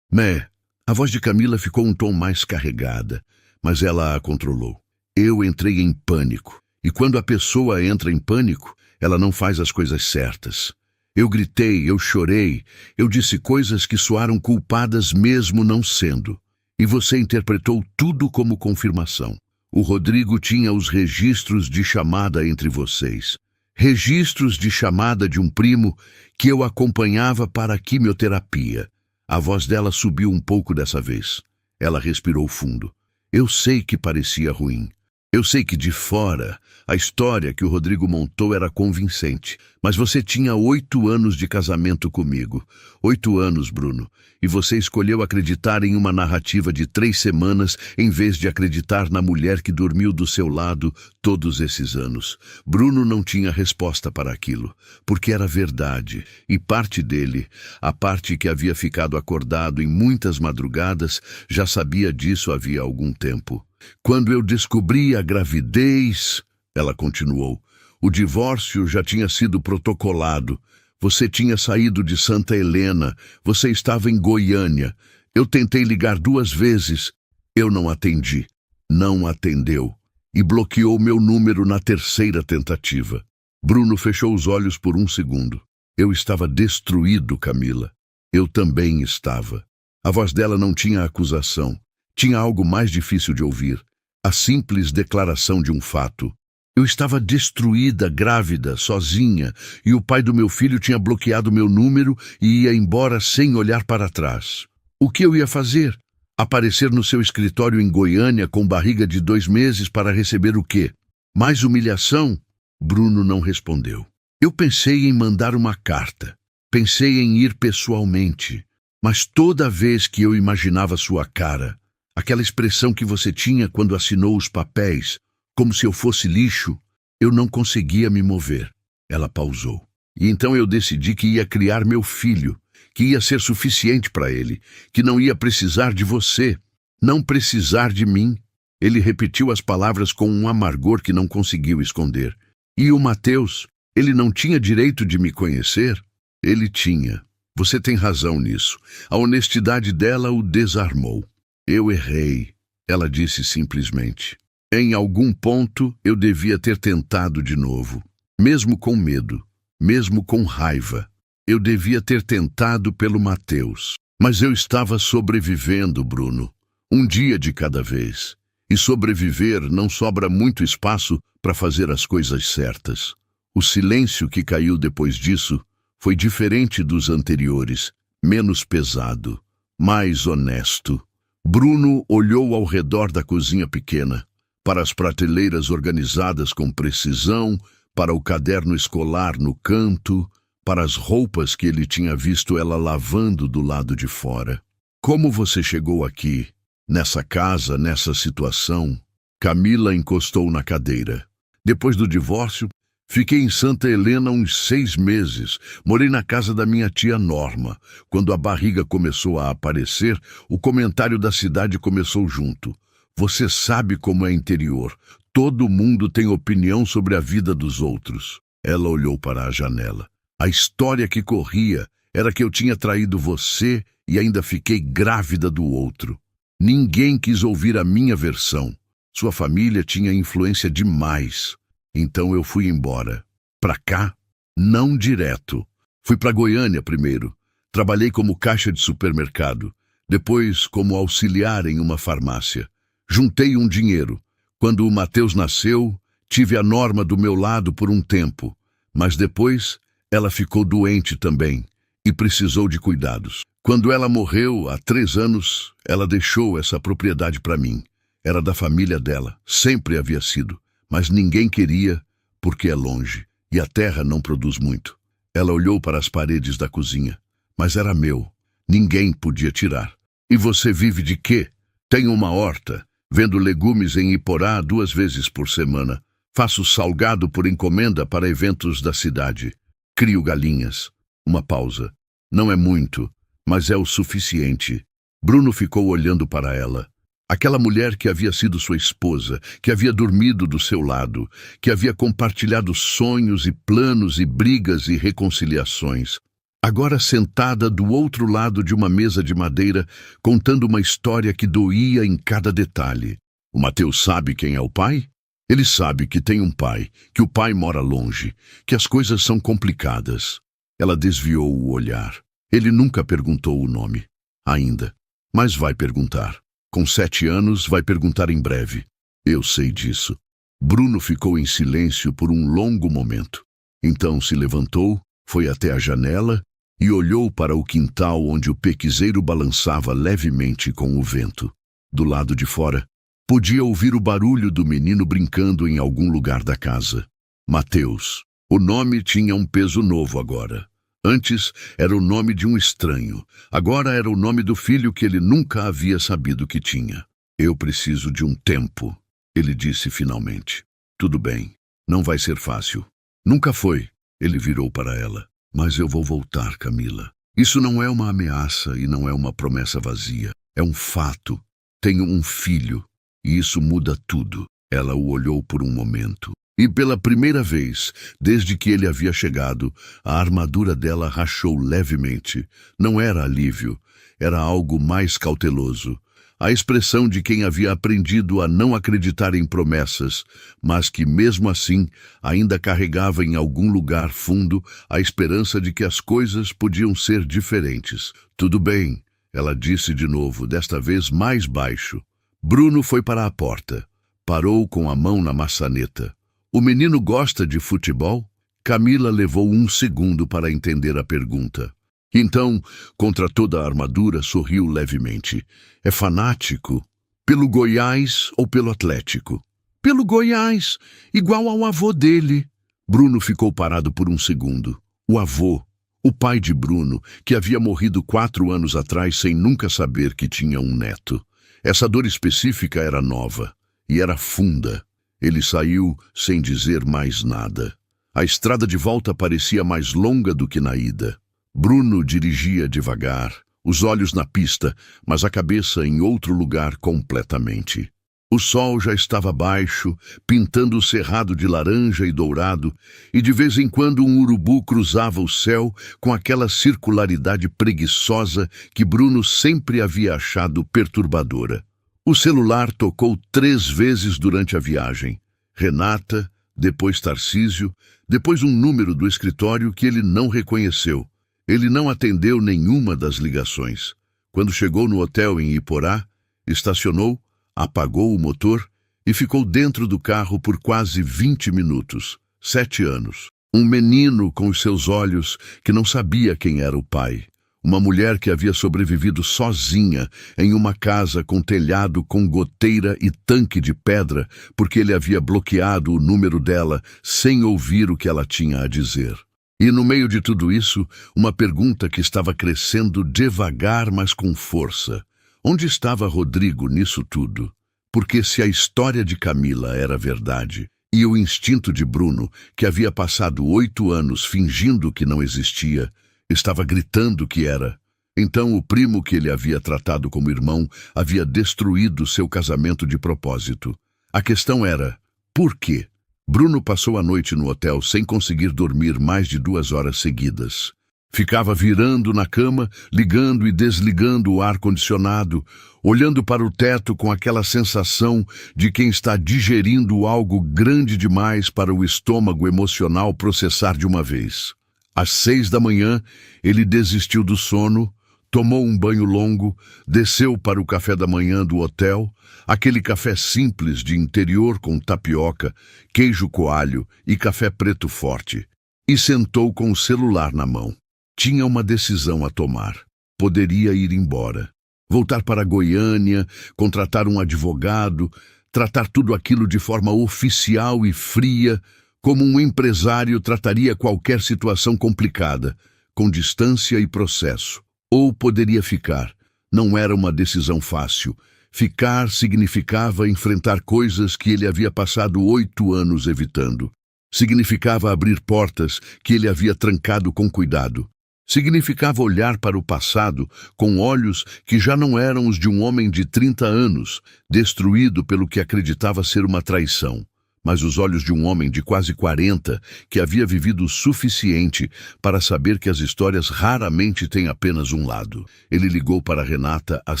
A voz de Camila ficou um tom mais carregada, mas ela a controlou. "Eu entrei em pânico. E quando a pessoa entra em pânico, ela não faz as coisas certas. Eu gritei, eu chorei, eu disse coisas que soaram culpadas mesmo não sendo. E você interpretou tudo como confirmação. O Rodrigo tinha os registros de chamada entre vocês. Registros de chamada de um primo que eu acompanhava para a quimioterapia." A voz dela subiu um pouco dessa vez. Ela respirou fundo. "Eu sei que parecia ruim. Eu sei que de fora a história que o Rodrigo montou era convincente. Mas você tinha 8 anos de casamento comigo. 8 anos, Bruno. E você escolheu acreditar em uma narrativa de 3 semanas em vez de acreditar na mulher que dormiu do seu lado todos esses anos." Bruno não tinha resposta para aquilo, porque era verdade. E parte dele, a parte que havia ficado acordado em muitas madrugadas, já sabia disso havia algum tempo. "Quando eu descobri a gravidez," ela continuou, O divórcio já tinha sido protocolado. Você tinha saído de Santa Helena. Você estava em Goiânia. Eu tentei ligar 2 vezes. Eu não atendi. Não atendeu. E bloqueou meu número na 3ª tentativa. Bruno fechou os olhos por 1 segundo. Eu estava destruído, Camila. Eu também estava. A voz dela não tinha acusação. Tinha algo mais difícil de ouvir. A simples declaração de um fato. Eu estava destruída, grávida, sozinha, e o pai do meu filho tinha bloqueado meu número e ia embora sem olhar para trás. O que eu ia fazer? Aparecer no seu escritório em Goiânia com barriga de 2 meses para receber o quê? Mais humilhação? Bruno não respondeu. Eu pensei em mandar uma carta. Pensei em ir pessoalmente. Mas toda vez que eu imaginava sua cara, aquela expressão que você tinha quando assinou os papéis, como se eu fosse lixo, eu não conseguia me mover. Ela pausou. E então eu decidi que ia criar meu filho, que ia ser suficiente para ele, que não ia precisar de você, não precisar de mim. Ele repetiu as palavras com um amargor que não conseguiu esconder. E o Mateus, ele não tinha direito de me conhecer? Ele tinha. Você tem razão nisso. A honestidade dela o desarmou. Eu errei, ela disse simplesmente. Em algum ponto eu devia ter tentado de novo. Mesmo com medo, mesmo com raiva. Eu devia ter tentado pelo Mateus. Mas eu estava sobrevivendo, Bruno. Um dia de cada vez. E sobreviver não sobra muito espaço para fazer as coisas certas. O silêncio que caiu depois disso foi diferente dos anteriores, menos pesado, mais honesto. Bruno olhou ao redor da cozinha pequena, para as prateleiras organizadas com precisão, para o caderno escolar no canto, para as roupas que ele tinha visto ela lavando do lado de fora. Como você chegou aqui, nessa casa, nessa situação? Camila encostou na cadeira. Depois do divórcio, fiquei em Santa Helena uns 6 meses. Morei na casa da minha tia Norma. Quando a barriga começou a aparecer, o comentário da cidade começou junto. Você sabe como é interior. Todo mundo tem opinião sobre a vida dos outros. Ela olhou para a janela. A história que corria era que eu tinha traído você e ainda fiquei grávida do outro. Ninguém quis ouvir a minha versão. Sua família tinha influência demais. Então eu fui embora. Pra cá? Não direto. Fui pra Goiânia primeiro. Trabalhei como caixa de supermercado. Depois como auxiliar em uma farmácia. Juntei um dinheiro. Quando o Mateus nasceu, tive a Norma do meu lado por um tempo. Mas depois, ela ficou doente também e precisou de cuidados. Quando ela morreu, há 3 anos, ela deixou essa propriedade para mim. Era da família dela, sempre havia sido. Mas ninguém queria, porque é longe, e a terra não produz muito. Ela olhou para as paredes da cozinha. Mas era meu. Ninguém podia tirar. E você vive de quê? Tenho uma horta. Vendo legumes em Iporá 2 vezes por semana. Faço salgado por encomenda para eventos da cidade. Crio galinhas. Uma pausa. Não é muito, mas é o suficiente. Bruno ficou olhando para ela. Aquela mulher que havia sido sua esposa, que havia dormido do seu lado, que havia compartilhado sonhos e planos e brigas e reconciliações. Agora sentada do outro lado de uma mesa de madeira, contando uma história que doía em cada detalhe. O Mateus sabe quem é o pai? Ele sabe que tem um pai, que o pai mora longe, que as coisas são complicadas. Ela desviou o olhar. Ele nunca perguntou o nome. Ainda. Mas vai perguntar. Com 7 anos, vai perguntar em breve. Eu sei disso. Bruno ficou em silêncio por um longo momento. Então se levantou, foi até a janela e olhou para o quintal onde o pequizeiro balançava levemente com o vento. Do lado de fora, podia ouvir o barulho do menino brincando em algum lugar da casa. Mateus. O nome tinha um peso novo agora. Antes era o nome de um estranho. Agora era o nome do filho que ele nunca havia sabido que tinha. Eu preciso de um tempo, ele disse finalmente. Tudo bem, não vai ser fácil. Nunca foi, ele virou para ela. Mas eu vou voltar, Camila. Isso não é uma ameaça e não é uma promessa vazia. É um fato. Tenho um filho. E isso muda tudo. Ela o olhou por um momento. E pela primeira vez, desde que ele havia chegado, a armadura dela rachou levemente. Não era alívio, era algo mais cauteloso. A expressão de quem havia aprendido a não acreditar em promessas, mas que, mesmo assim, ainda carregava em algum lugar fundo a esperança de que as coisas podiam ser diferentes. Tudo bem, ela disse de novo, desta vez mais baixo. Bruno foi para a porta. Parou com a mão na maçaneta. O menino gosta de futebol? Camila levou um segundo para entender a pergunta. Então, contra toda a armadura, sorriu levemente. É fanático? Pelo Goiás ou pelo Atlético? Pelo Goiás, igual ao avô dele. Bruno ficou parado por um segundo. O avô, o pai de Bruno, que havia morrido 4 anos atrás sem nunca saber que tinha um neto. Essa dor específica era nova e era funda. Ele saiu sem dizer mais nada. A estrada de volta parecia mais longa do que na ida. Bruno dirigia devagar, os olhos na pista, mas a cabeça em outro lugar completamente. O sol já estava baixo, pintando o cerrado de laranja e dourado, e de vez em quando um urubu cruzava o céu com aquela circularidade preguiçosa que Bruno sempre havia achado perturbadora. O celular tocou 3 vezes durante a viagem. Renata, depois Tarcísio, depois um número do escritório que ele não reconheceu. Ele não atendeu nenhuma das ligações. Quando chegou no hotel em Iporá, estacionou, apagou o motor e ficou dentro do carro por quase 20 minutos. 7 anos. Um menino com os seus olhos que não sabia quem era o pai. Uma mulher que havia sobrevivido sozinha em uma casa com telhado com goteira e tanque de pedra porque ele havia bloqueado o número dela sem ouvir o que ela tinha a dizer. E no meio de tudo isso, uma pergunta que estava crescendo devagar, mas com força. Onde estava Rodrigo nisso tudo? Porque se a história de Camila era verdade, e o instinto de Bruno, que havia passado 8 anos fingindo que não existia, estava gritando que era, então o primo que ele havia tratado como irmão havia destruído seu casamento de propósito. A questão era, por quê? Bruno passou a noite no hotel sem conseguir dormir mais de 2 horas seguidas. Ficava virando na cama, ligando e desligando o ar-condicionado, olhando para o teto com aquela sensação de quem está digerindo algo grande demais para o estômago emocional processar de uma vez. Às 6 da manhã, ele desistiu do sono, tomou um banho longo, desceu para o café da manhã do hotel, aquele café simples de interior com tapioca, queijo coalho e café preto forte, e sentou com o celular na mão. Tinha uma decisão a tomar. Poderia ir embora, voltar para Goiânia, contratar um advogado, tratar tudo aquilo de forma oficial e fria, como um empresário trataria qualquer situação complicada, com distância e processo. Ou poderia ficar. Não era uma decisão fácil. Ficar significava enfrentar coisas que ele havia passado 8 anos evitando. Significava abrir portas que ele havia trancado com cuidado. Significava olhar para o passado com olhos que já não eram os de um homem de 30 anos, destruído pelo que acreditava ser uma traição, mas os olhos de um homem de quase 40 que havia vivido o suficiente para saber que as histórias raramente têm apenas um lado. Ele ligou para Renata às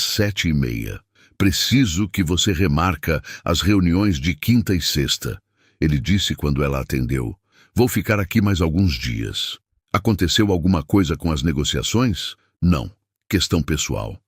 7h30. Preciso que você remarca as reuniões de quinta e sexta. Ele disse quando ela atendeu. Vou ficar aqui mais alguns dias. Aconteceu alguma coisa com as negociações? Não. Questão pessoal.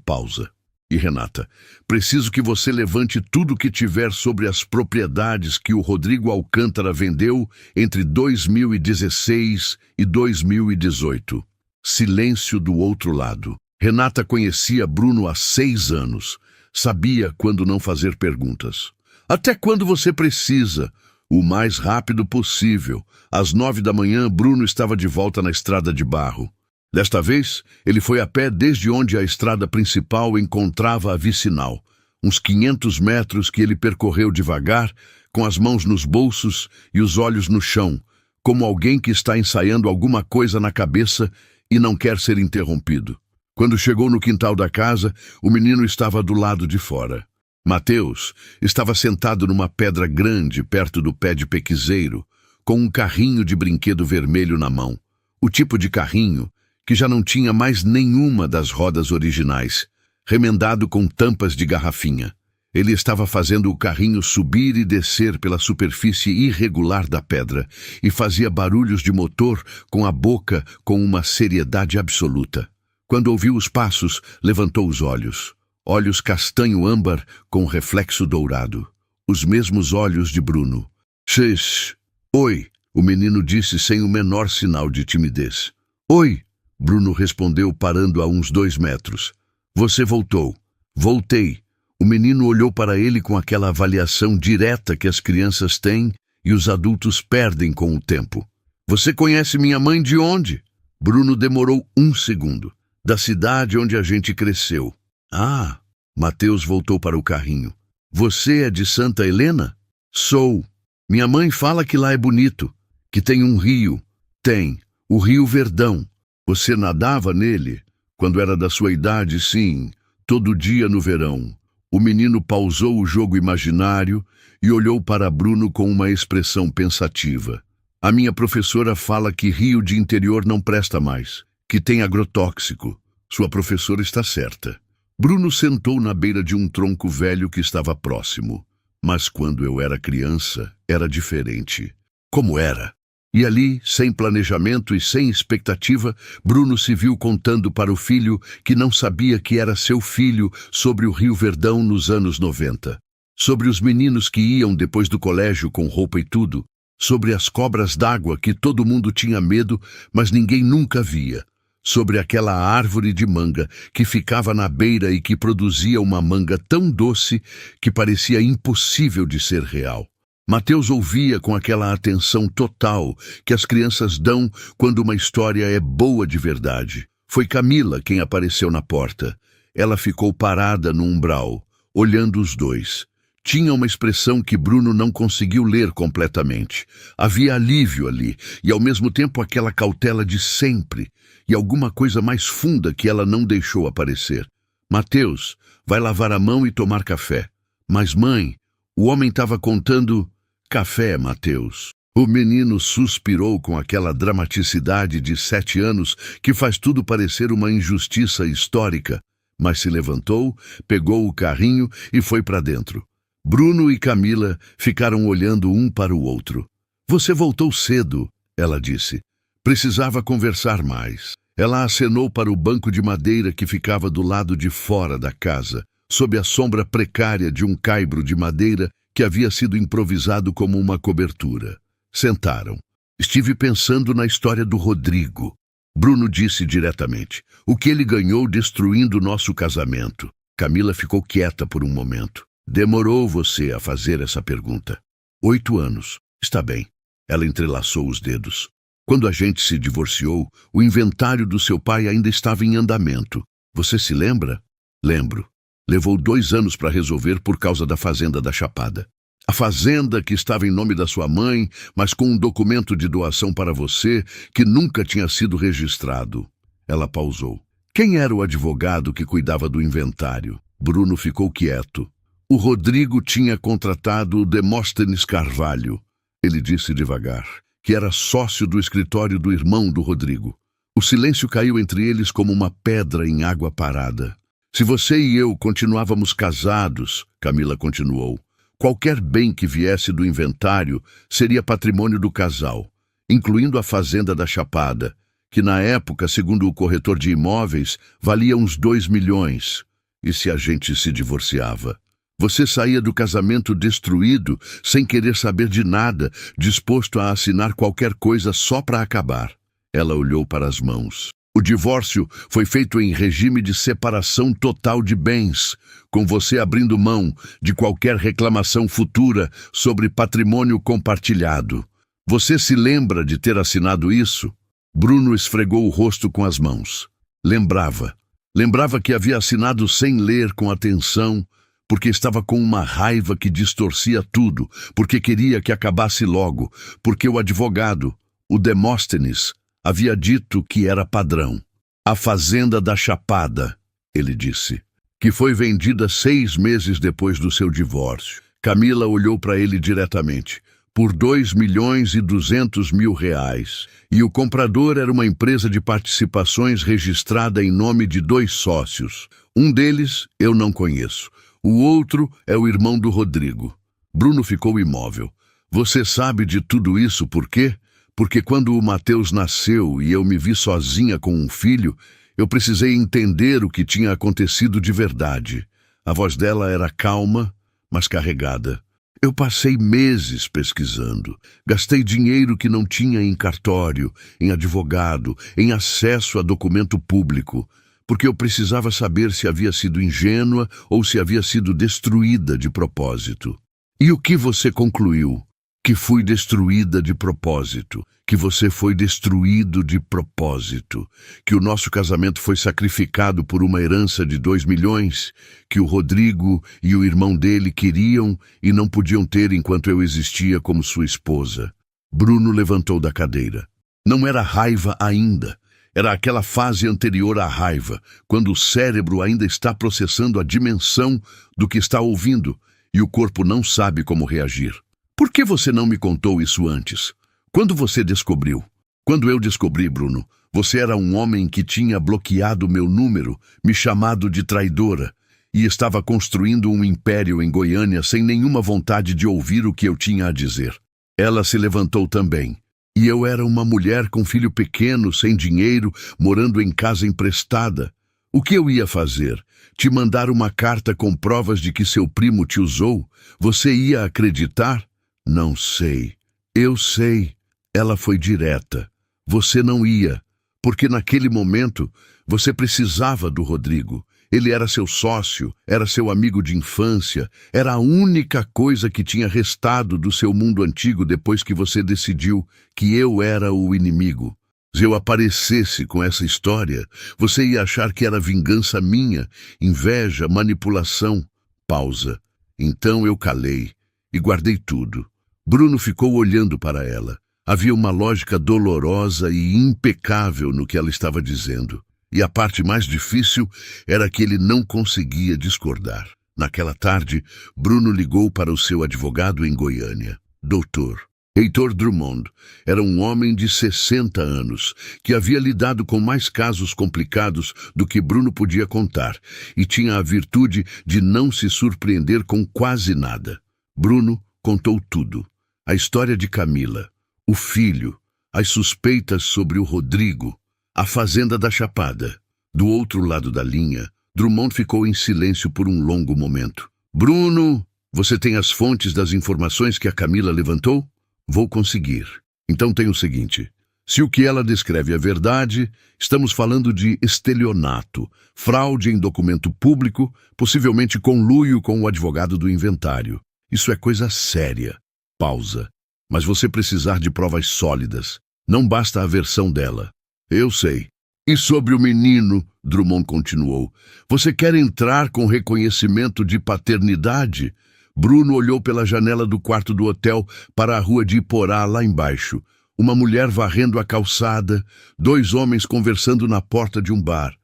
Pausa. E Renata, preciso que você levante tudo o que tiver sobre as propriedades que o Rodrigo Alcântara vendeu entre 2016 e 2018. Silêncio do outro lado. Renata conhecia Bruno há 6 anos. Sabia quando não fazer perguntas. Até quando você precisa? O mais rápido possível. Às 9 da manhã, Bruno estava de volta na estrada de barro. Desta vez, ele foi a pé desde onde a estrada principal encontrava a vicinal. Uns 500 metros que ele percorreu devagar, com as mãos nos bolsos e os olhos no chão, como alguém que está ensaiando alguma coisa na cabeça e não quer ser interrompido. Quando chegou no quintal da casa, o menino estava do lado de fora. Mateus estava sentado numa pedra grande perto do pé de pequiseiro, com um carrinho de brinquedo vermelho na mão. O tipo de carrinho que já não tinha mais nenhuma das rodas originais, remendado com tampas de garrafinha. Ele estava fazendo o carrinho subir e descer pela superfície irregular da pedra e fazia barulhos de motor com a boca com uma seriedade absoluta. Quando ouviu os passos, levantou os olhos. Olhos castanho-âmbar com reflexo dourado. Os mesmos olhos de Bruno. Xês. Oi, o menino disse sem o menor sinal de timidez. Oi, Bruno respondeu parando a uns 2 metros. Você voltou. Voltei. O menino olhou para ele com aquela avaliação direta que as crianças têm e os adultos perdem com o tempo. Você conhece minha mãe de onde? Bruno demorou 1 segundo. Da cidade onde a gente cresceu. Ah, Mateus voltou para o carrinho. Você é de Santa Helena? Sou. Minha mãe fala que lá é bonito, que tem um rio. Tem, o Rio Verdão. Você nadava nele? Quando era da sua idade, sim, todo dia no verão. O menino pausou o jogo imaginário e olhou para Bruno com uma expressão pensativa. A minha professora fala que rio de interior não presta mais, que tem agrotóxico. Sua professora está certa. Bruno sentou na beira de um tronco velho que estava próximo. Mas quando eu era criança, era diferente. Como era? E ali, sem planejamento e sem expectativa, Bruno se viu contando para o filho que não sabia que era seu filho sobre o Rio Verdão nos anos 90. Sobre os meninos que iam depois do colégio com roupa e tudo. Sobre as cobras d'água que todo mundo tinha medo, mas ninguém nunca via. Sobre aquela árvore de manga que ficava na beira e que produzia uma manga tão doce que parecia impossível de ser real. Mateus ouvia com aquela atenção total que as crianças dão quando uma história é boa de verdade. Foi Camila quem apareceu na porta. Ela ficou parada no umbral, olhando os dois. Tinha uma expressão que Bruno não conseguiu ler completamente. Havia alívio ali, e ao mesmo tempo aquela cautela de sempre, e alguma coisa mais funda que ela não deixou aparecer. Mateus, vai lavar a mão e tomar café. Mas mãe, o homem estava contando... Café, Mateus. O menino suspirou com aquela dramaticidade de 7 anos que faz tudo parecer uma injustiça histórica, mas se levantou, pegou o carrinho e foi para dentro. Bruno e Camila ficaram olhando um para o outro. Você voltou cedo, ela disse. Precisava conversar mais. Ela acenou para o banco de madeira que ficava do lado de fora da casa, sob a sombra precária de um caibro de madeira que havia sido improvisado como uma cobertura. Sentaram. Estive pensando na história do Rodrigo. Bruno disse diretamente. O que ele ganhou destruindo nosso casamento? Camila ficou quieta por um momento. Demorou você a fazer essa pergunta? 8 anos. Está bem. Ela entrelaçou os dedos. Quando a gente se divorciou, o inventário do seu pai ainda estava em andamento. Você se lembra? Lembro. Levou 2 anos para resolver por causa da fazenda da Chapada. A fazenda que estava em nome da sua mãe, mas com um documento de doação para você que nunca tinha sido registrado. Ela pausou. Quem era o advogado que cuidava do inventário? Bruno ficou quieto. O Rodrigo tinha contratado o Demóstenes Carvalho, ele disse devagar, que era sócio do escritório do irmão do Rodrigo. O silêncio caiu entre eles como uma pedra em água parada. Se você e eu continuávamos casados, Camila continuou, qualquer bem que viesse do inventário seria patrimônio do casal, incluindo a fazenda da Chapada, que na época, segundo o corretor de imóveis, valia uns 2 milhões. E se a gente se divorciava? Você saía do casamento destruído, sem querer saber de nada, disposto a assinar qualquer coisa só para acabar. Ela olhou para as mãos. O divórcio foi feito em regime de separação total de bens, com você abrindo mão de qualquer reclamação futura sobre patrimônio compartilhado. Você se lembra de ter assinado isso? Bruno esfregou o rosto com as mãos. Lembrava. Lembrava que havia assinado sem ler com atenção, porque estava com uma raiva que distorcia tudo, porque queria que acabasse logo, porque o advogado, o Demóstenes, havia dito que era padrão. A fazenda da Chapada, ele disse. que foi vendida 6 meses depois do seu divórcio. Camila olhou para ele diretamente. Por R$ 2.200.000. E o comprador era uma empresa de participações registrada em nome de 2 sócios. Um deles eu não conheço. O outro é o irmão do Rodrigo. Bruno ficou imóvel. Você sabe de tudo isso por quê? Porque quando o Mateus nasceu e eu me vi sozinha com um filho, eu precisei entender o que tinha acontecido de verdade. A voz dela era calma, mas carregada. Eu passei meses pesquisando. Gastei dinheiro que não tinha em cartório, em advogado, em acesso a documento público, porque eu precisava saber se havia sido ingênua ou se havia sido destruída de propósito. E o que você concluiu? Que fui destruída de propósito, que você foi destruído de propósito, que o nosso casamento foi sacrificado por uma herança de 2 milhões, que o Rodrigo e o irmão dele queriam e não podiam ter enquanto eu existia como sua esposa. Bruno levantou da cadeira. Não era raiva ainda. Era aquela fase anterior à raiva, quando o cérebro ainda está processando a dimensão do que está ouvindo e o corpo não sabe como reagir. Por que você não me contou isso antes? Quando você descobriu? Quando eu descobri, Bruno, você era um homem que tinha bloqueado meu número, me chamado de traidora, e estava construindo um império em Goiânia sem nenhuma vontade de ouvir o que eu tinha a dizer. Ela se levantou também. E eu era uma mulher com filho pequeno, sem dinheiro, morando em casa emprestada. O que eu ia fazer? Te mandar uma carta com provas de que seu primo te usou? Você ia acreditar? Não sei. Eu sei. Ela foi direta. Você não ia, porque naquele momento você precisava do Rodrigo. Ele era seu sócio, era seu amigo de infância, era a única coisa que tinha restado do seu mundo antigo depois que você decidiu que eu era o inimigo. Se eu aparecesse com essa história, você ia achar que era vingança minha, inveja, manipulação. Pausa. Então eu calei e guardei tudo. Bruno ficou olhando para ela. Havia uma lógica dolorosa e impecável no que ela estava dizendo. E a parte mais difícil era que ele não conseguia discordar. Naquela tarde, Bruno ligou para o seu advogado em Goiânia. Doutor Heitor Drummond era um homem de 60 anos, que havia lidado com mais casos complicados do que Bruno podia contar, e tinha a virtude de não se surpreender com quase nada. Bruno contou tudo. A história de Camila, o filho, as suspeitas sobre o Rodrigo, a fazenda da Chapada. Do outro lado da linha, Drummond ficou em silêncio por um longo momento. Bruno, você tem as fontes das informações que a Camila levantou? Vou conseguir. Então tem o seguinte. Se o que ela descreve é verdade, estamos falando de estelionato, fraude em documento público, possivelmente conluio com o advogado do inventário. Isso é coisa séria. Pausa. Mas você precisar de provas sólidas. Não basta a versão dela. Eu sei. E sobre o menino, Drummond continuou, você quer entrar com reconhecimento de paternidade? Bruno olhou pela janela do quarto do hotel para a rua de Iporá, lá embaixo. Uma mulher varrendo a calçada, 2 homens conversando na porta de um bar.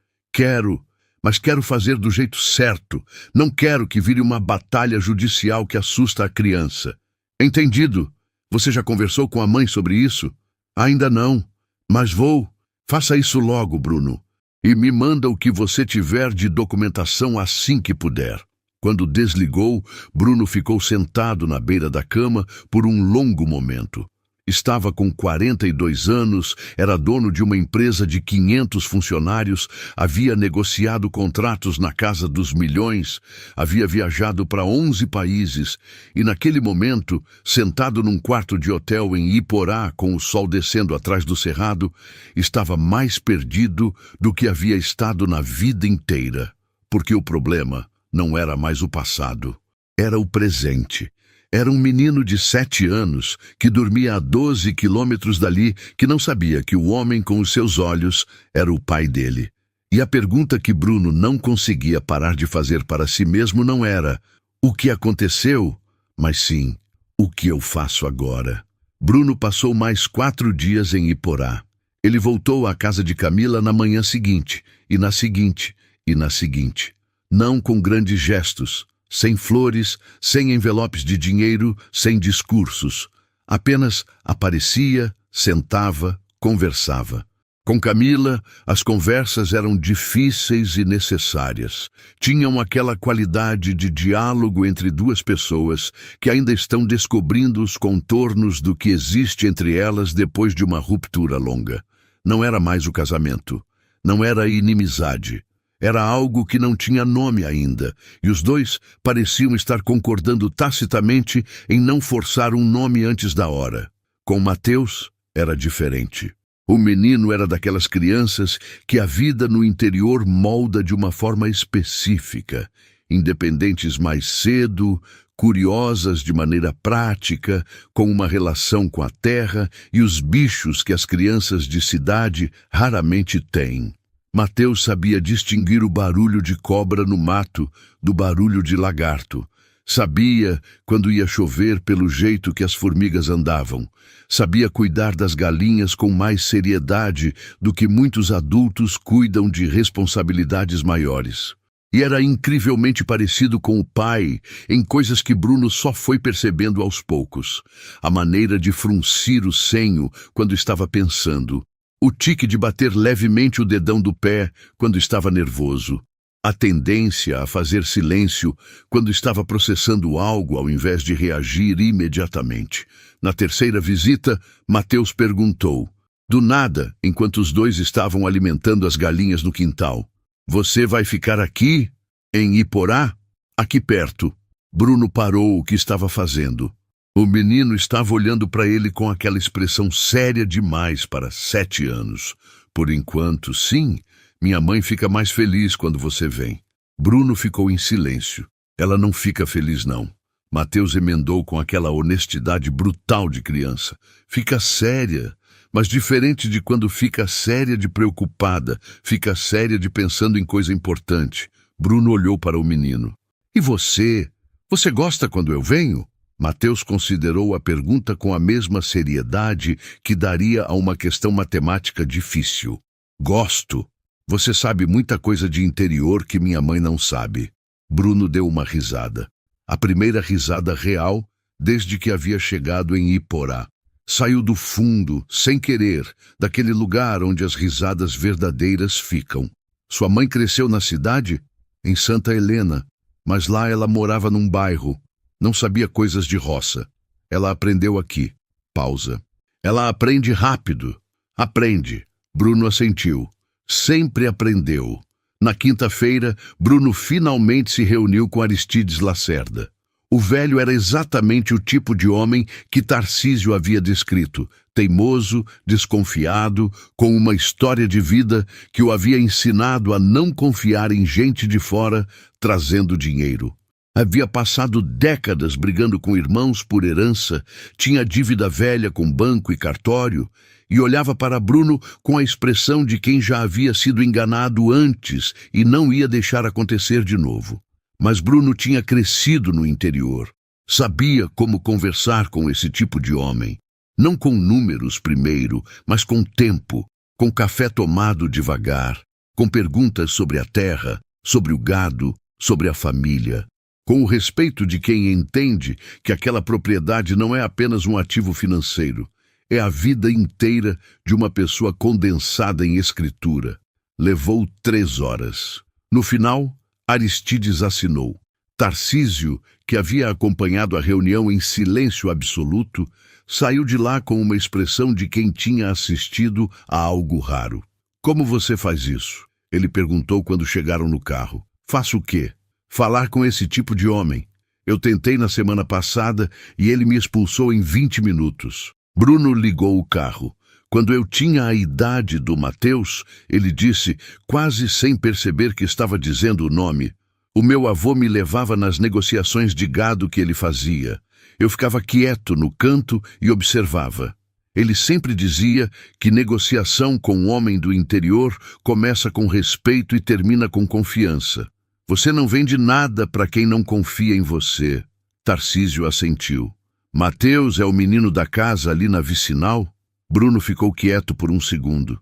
Mas quero fazer do jeito certo. Não quero que vire uma batalha judicial que assusta a criança. Entendido. Você já conversou com a mãe sobre isso? Ainda não, mas vou. Faça isso logo, Bruno. E me manda o que você tiver de documentação assim que puder. Quando desligou, Bruno ficou sentado na beira da cama por um longo momento. Estava com 42 anos, era dono de uma empresa de 500 funcionários, havia negociado contratos na casa dos milhões, havia viajado para 11 países e naquele momento, sentado num quarto de hotel em Iporá com o sol descendo atrás do cerrado, estava mais perdido do que havia estado na vida inteira, porque o problema não era mais o passado, era o presente. Era um menino de 7 anos que dormia a 12 quilômetros dali, que não sabia que o homem com os seus olhos era o pai dele. E a pergunta que Bruno não conseguia parar de fazer para si mesmo não era o que aconteceu, mas sim o que eu faço agora. Bruno passou mais 4 dias em Iporá. Ele voltou à casa de Camila na manhã seguinte, e na seguinte, e na seguinte. Não com grandes gestos, sem flores, sem envelopes de dinheiro, sem discursos. Apenas aparecia, sentava, conversava. Com Camila, as conversas eram difíceis e necessárias. Tinham aquela qualidade de diálogo entre duas pessoas que ainda estão descobrindo os contornos do que existe entre elas depois de uma ruptura longa. Não era mais o casamento. Não era a inimizade. Era algo que não tinha nome ainda, e os dois pareciam estar concordando tacitamente em não forçar um nome antes da hora. Com Mateus, era diferente. O menino era daquelas crianças que a vida no interior molda de uma forma específica, independentes mais cedo, curiosas de maneira prática, com uma relação com a terra e os bichos que as crianças de cidade raramente têm. Mateus sabia distinguir o barulho de cobra no mato do barulho de lagarto. Sabia quando ia chover pelo jeito que as formigas andavam. Sabia cuidar das galinhas com mais seriedade do que muitos adultos cuidam de responsabilidades maiores. E era incrivelmente parecido com o pai em coisas que Bruno só foi percebendo aos poucos. A maneira de fruncir o senho quando estava pensando. O tique de bater levemente o dedão do pé quando estava nervoso. A tendência a fazer silêncio quando estava processando algo ao invés de reagir imediatamente. Na terceira visita, Mateus perguntou, do nada, enquanto os dois estavam alimentando as galinhas no quintal. Você vai ficar aqui, em Iporá? Aqui perto. Bruno parou o que estava fazendo. O menino estava olhando para ele com aquela expressão séria demais para 7 anos. Por enquanto, sim. Minha mãe fica mais feliz quando você vem. Bruno ficou em silêncio. Ela não fica feliz, não. Mateus emendou com aquela honestidade brutal de criança. Fica séria, mas diferente de quando fica séria de preocupada, fica séria de pensando em coisa importante. Bruno olhou para o menino. E você? Você gosta quando eu venho? Mateus considerou a pergunta com a mesma seriedade que daria a uma questão matemática difícil. Gosto. Você sabe muita coisa de interior que minha mãe não sabe. Bruno deu uma risada. A primeira risada real desde que havia chegado em Iporá. Saiu do fundo, sem querer, daquele lugar onde as risadas verdadeiras ficam. Sua mãe cresceu na cidade? Em Santa Helena. Mas lá ela morava num bairro. Não sabia coisas de roça. Ela aprendeu aqui. Pausa. Ela aprende rápido. Aprende. Bruno assentiu. Sempre aprendeu. Na quinta-feira, Bruno finalmente se reuniu com Aristides Lacerda. O velho era exatamente o tipo de homem que Tarcísio havia descrito, teimoso, desconfiado, com uma história de vida que o havia ensinado a não confiar em gente de fora, trazendo dinheiro. Havia passado décadas brigando com irmãos por herança, tinha dívida velha com banco e cartório, e olhava para Bruno com a expressão de quem já havia sido enganado antes e não ia deixar acontecer de novo. Mas Bruno tinha crescido no interior. Sabia como conversar com esse tipo de homem. Não com números primeiro, mas com tempo, com café tomado devagar, com perguntas sobre a terra, sobre o gado, sobre a família. Com o respeito de quem entende que aquela propriedade não é apenas um ativo financeiro. É a vida inteira de uma pessoa condensada em escritura. Levou 3 horas. No final, Aristides assinou. Tarcísio, que havia acompanhado a reunião em silêncio absoluto, saiu de lá com uma expressão de quem tinha assistido a algo raro. Como você faz isso? Ele perguntou quando chegaram no carro. Faço o quê? Falar com esse tipo de homem. Eu tentei na semana passada e ele me expulsou em 20 minutos. Bruno ligou o carro. Quando eu tinha a idade do Mateus, ele disse, quase sem perceber que estava dizendo o nome. O meu avô me levava nas negociações de gado que ele fazia. Eu ficava quieto no canto e observava. Ele sempre dizia que negociação com um homem do interior começa com respeito e termina com confiança. Você não vende nada para quem não confia em você. Tarcísio assentiu. Mateus é o menino da casa ali na vicinal? Bruno ficou quieto por um segundo.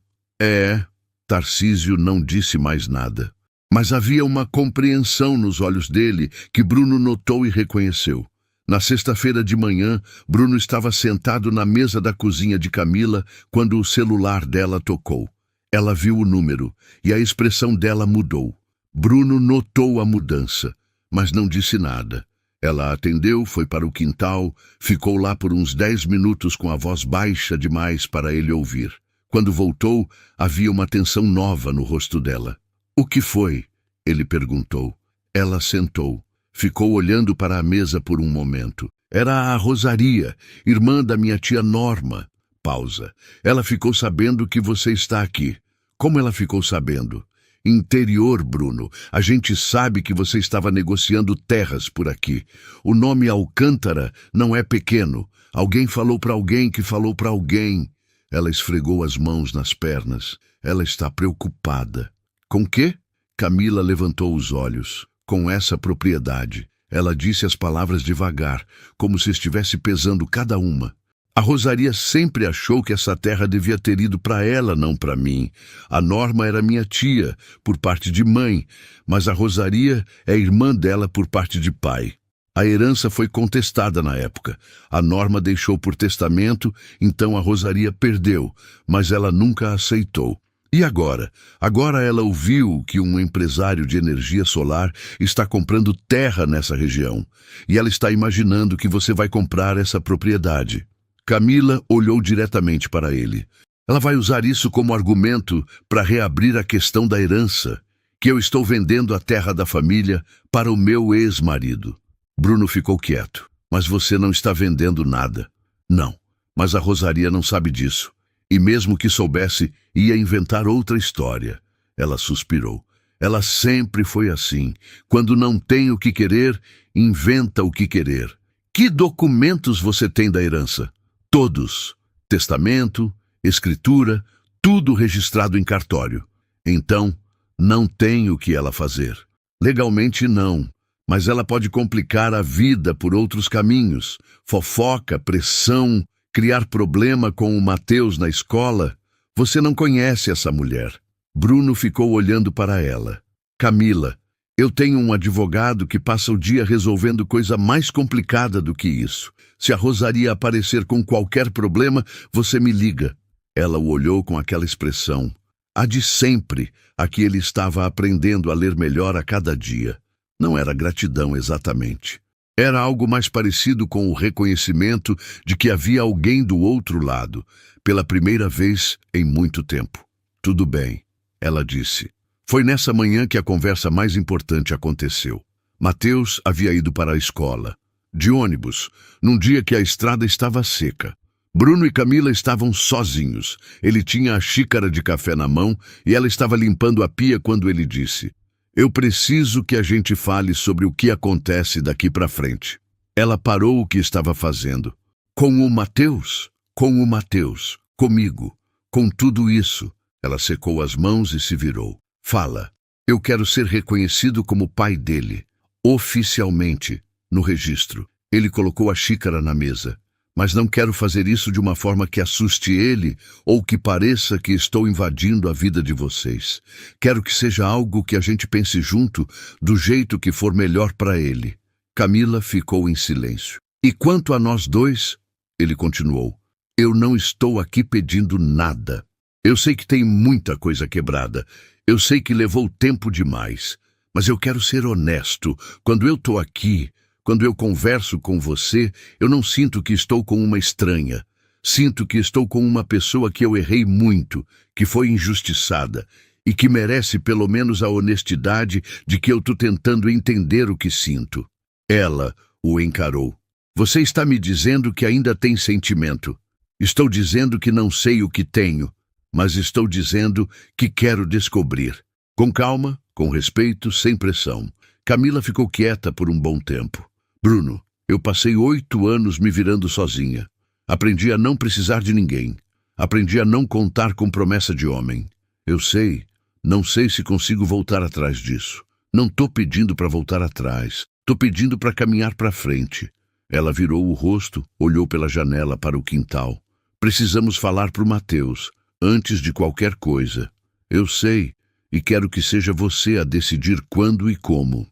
Tarcísio não disse mais nada. Mas havia uma compreensão nos olhos dele que Bruno notou e reconheceu. Na sexta-feira de manhã, Bruno estava sentado na mesa da cozinha de Camila quando o celular dela tocou. Ela viu o número e a expressão dela mudou. Bruno notou a mudança, mas não disse nada. Ela atendeu, foi para o quintal, ficou lá por uns 10 minutos com a voz baixa demais para ele ouvir. Quando voltou, havia uma tensão nova no rosto dela. "O que foi?" ele perguntou. Ela sentou. Ficou olhando para a mesa por um momento. "Era a Rosaria, irmã da minha tia Norma." Pausa. "Ela ficou sabendo que você está aqui." "Como ela ficou sabendo?" "Interior, Bruno. A gente sabe que você estava negociando terras por aqui. O nome Alcântara não é pequeno. Alguém falou para alguém que falou para alguém." Ela esfregou as mãos nas pernas. Ela está preocupada. "Com quê?" Camila levantou os olhos. "Com essa propriedade." Ela disse as palavras devagar, como se estivesse pesando cada uma. "A Rosaria sempre achou que essa terra devia ter ido para ela, não para mim. A Norma era minha tia, por parte de mãe, mas a Rosaria é irmã dela por parte de pai. A herança foi contestada na época. A Norma deixou por testamento, então a Rosaria perdeu, mas ela nunca aceitou. E agora? Agora ela ouviu que um empresário de energia solar está comprando terra nessa região. E ela está imaginando que você vai comprar essa propriedade." Camila olhou diretamente para ele. "Ela vai usar isso como argumento para reabrir a questão da herança, que eu estou vendendo a terra da família para o meu ex-marido." Bruno ficou quieto. "Mas você não está vendendo nada." "Não, mas a Rosaria não sabe disso. E mesmo que soubesse, ia inventar outra história." Ela suspirou. "Ela sempre foi assim. Quando não tem o que querer, inventa o que querer." "Que documentos você tem da herança?" "Todos. Testamento, escritura, tudo registrado em cartório." "Então, não tem o que ela fazer." "Legalmente não, mas ela pode complicar a vida por outros caminhos. Fofoca, pressão, criar problema com o Mateus na escola. Você não conhece essa mulher." Bruno ficou olhando para ela. "Camila, eu tenho um advogado que passa o dia resolvendo coisa mais complicada do que isso. Se a Rosaria aparecer com qualquer problema, você me liga." Ela o olhou com aquela expressão. A de sempre, a que ele estava aprendendo a ler melhor a cada dia. Não era gratidão exatamente. Era algo mais parecido com o reconhecimento de que havia alguém do outro lado, pela primeira vez em muito tempo. "Tudo bem," ela disse. Foi nessa manhã que a conversa mais importante aconteceu. Mateus havia ido para a escola, de ônibus, num dia que a estrada estava seca. Bruno e Camila estavam sozinhos. Ele tinha a xícara de café na mão e ela estava limpando a pia quando ele disse: "Eu preciso que a gente fale sobre o que acontece daqui para frente." Ela parou o que estava fazendo. "Com o Mateus? Com o Mateus. Comigo. Com tudo isso." Ela secou as mãos e se virou. "Fala. Eu quero ser reconhecido como pai dele. Oficialmente, no registro." Ele colocou a xícara na mesa. "Mas não quero fazer isso de uma forma que assuste ele ou que pareça que estou invadindo a vida de vocês. Quero que seja algo que a gente pense junto, do jeito que for melhor para ele." Camila ficou em silêncio. "E quanto a nós dois?" ele continuou. "Eu não estou aqui pedindo nada. Eu sei que tem muita coisa quebrada. Eu sei que levou tempo demais. Mas eu quero ser honesto. Quando eu estou aqui, quando eu converso com você, eu não sinto que estou com uma estranha. Sinto que estou com uma pessoa que eu errei muito, que foi injustiçada e que merece pelo menos a honestidade de que eu estou tentando entender o que sinto." Ela o encarou. "Você está me dizendo que ainda tem sentimento. Estou dizendo que não sei o que tenho, mas estou dizendo que quero descobrir." Com calma, com respeito, sem pressão. Camila ficou quieta por um bom tempo. "Bruno, eu passei 8 anos me virando sozinha. Aprendi a não precisar de ninguém. Aprendi a não contar com promessa de homem. Eu sei, não sei se consigo voltar atrás disso. Não estou pedindo para voltar atrás. Estou pedindo para caminhar para frente." Ela virou o rosto, olhou pela janela para o quintal. "Precisamos falar para o Mateus, antes de qualquer coisa. Eu sei, e quero que seja você a decidir quando e como.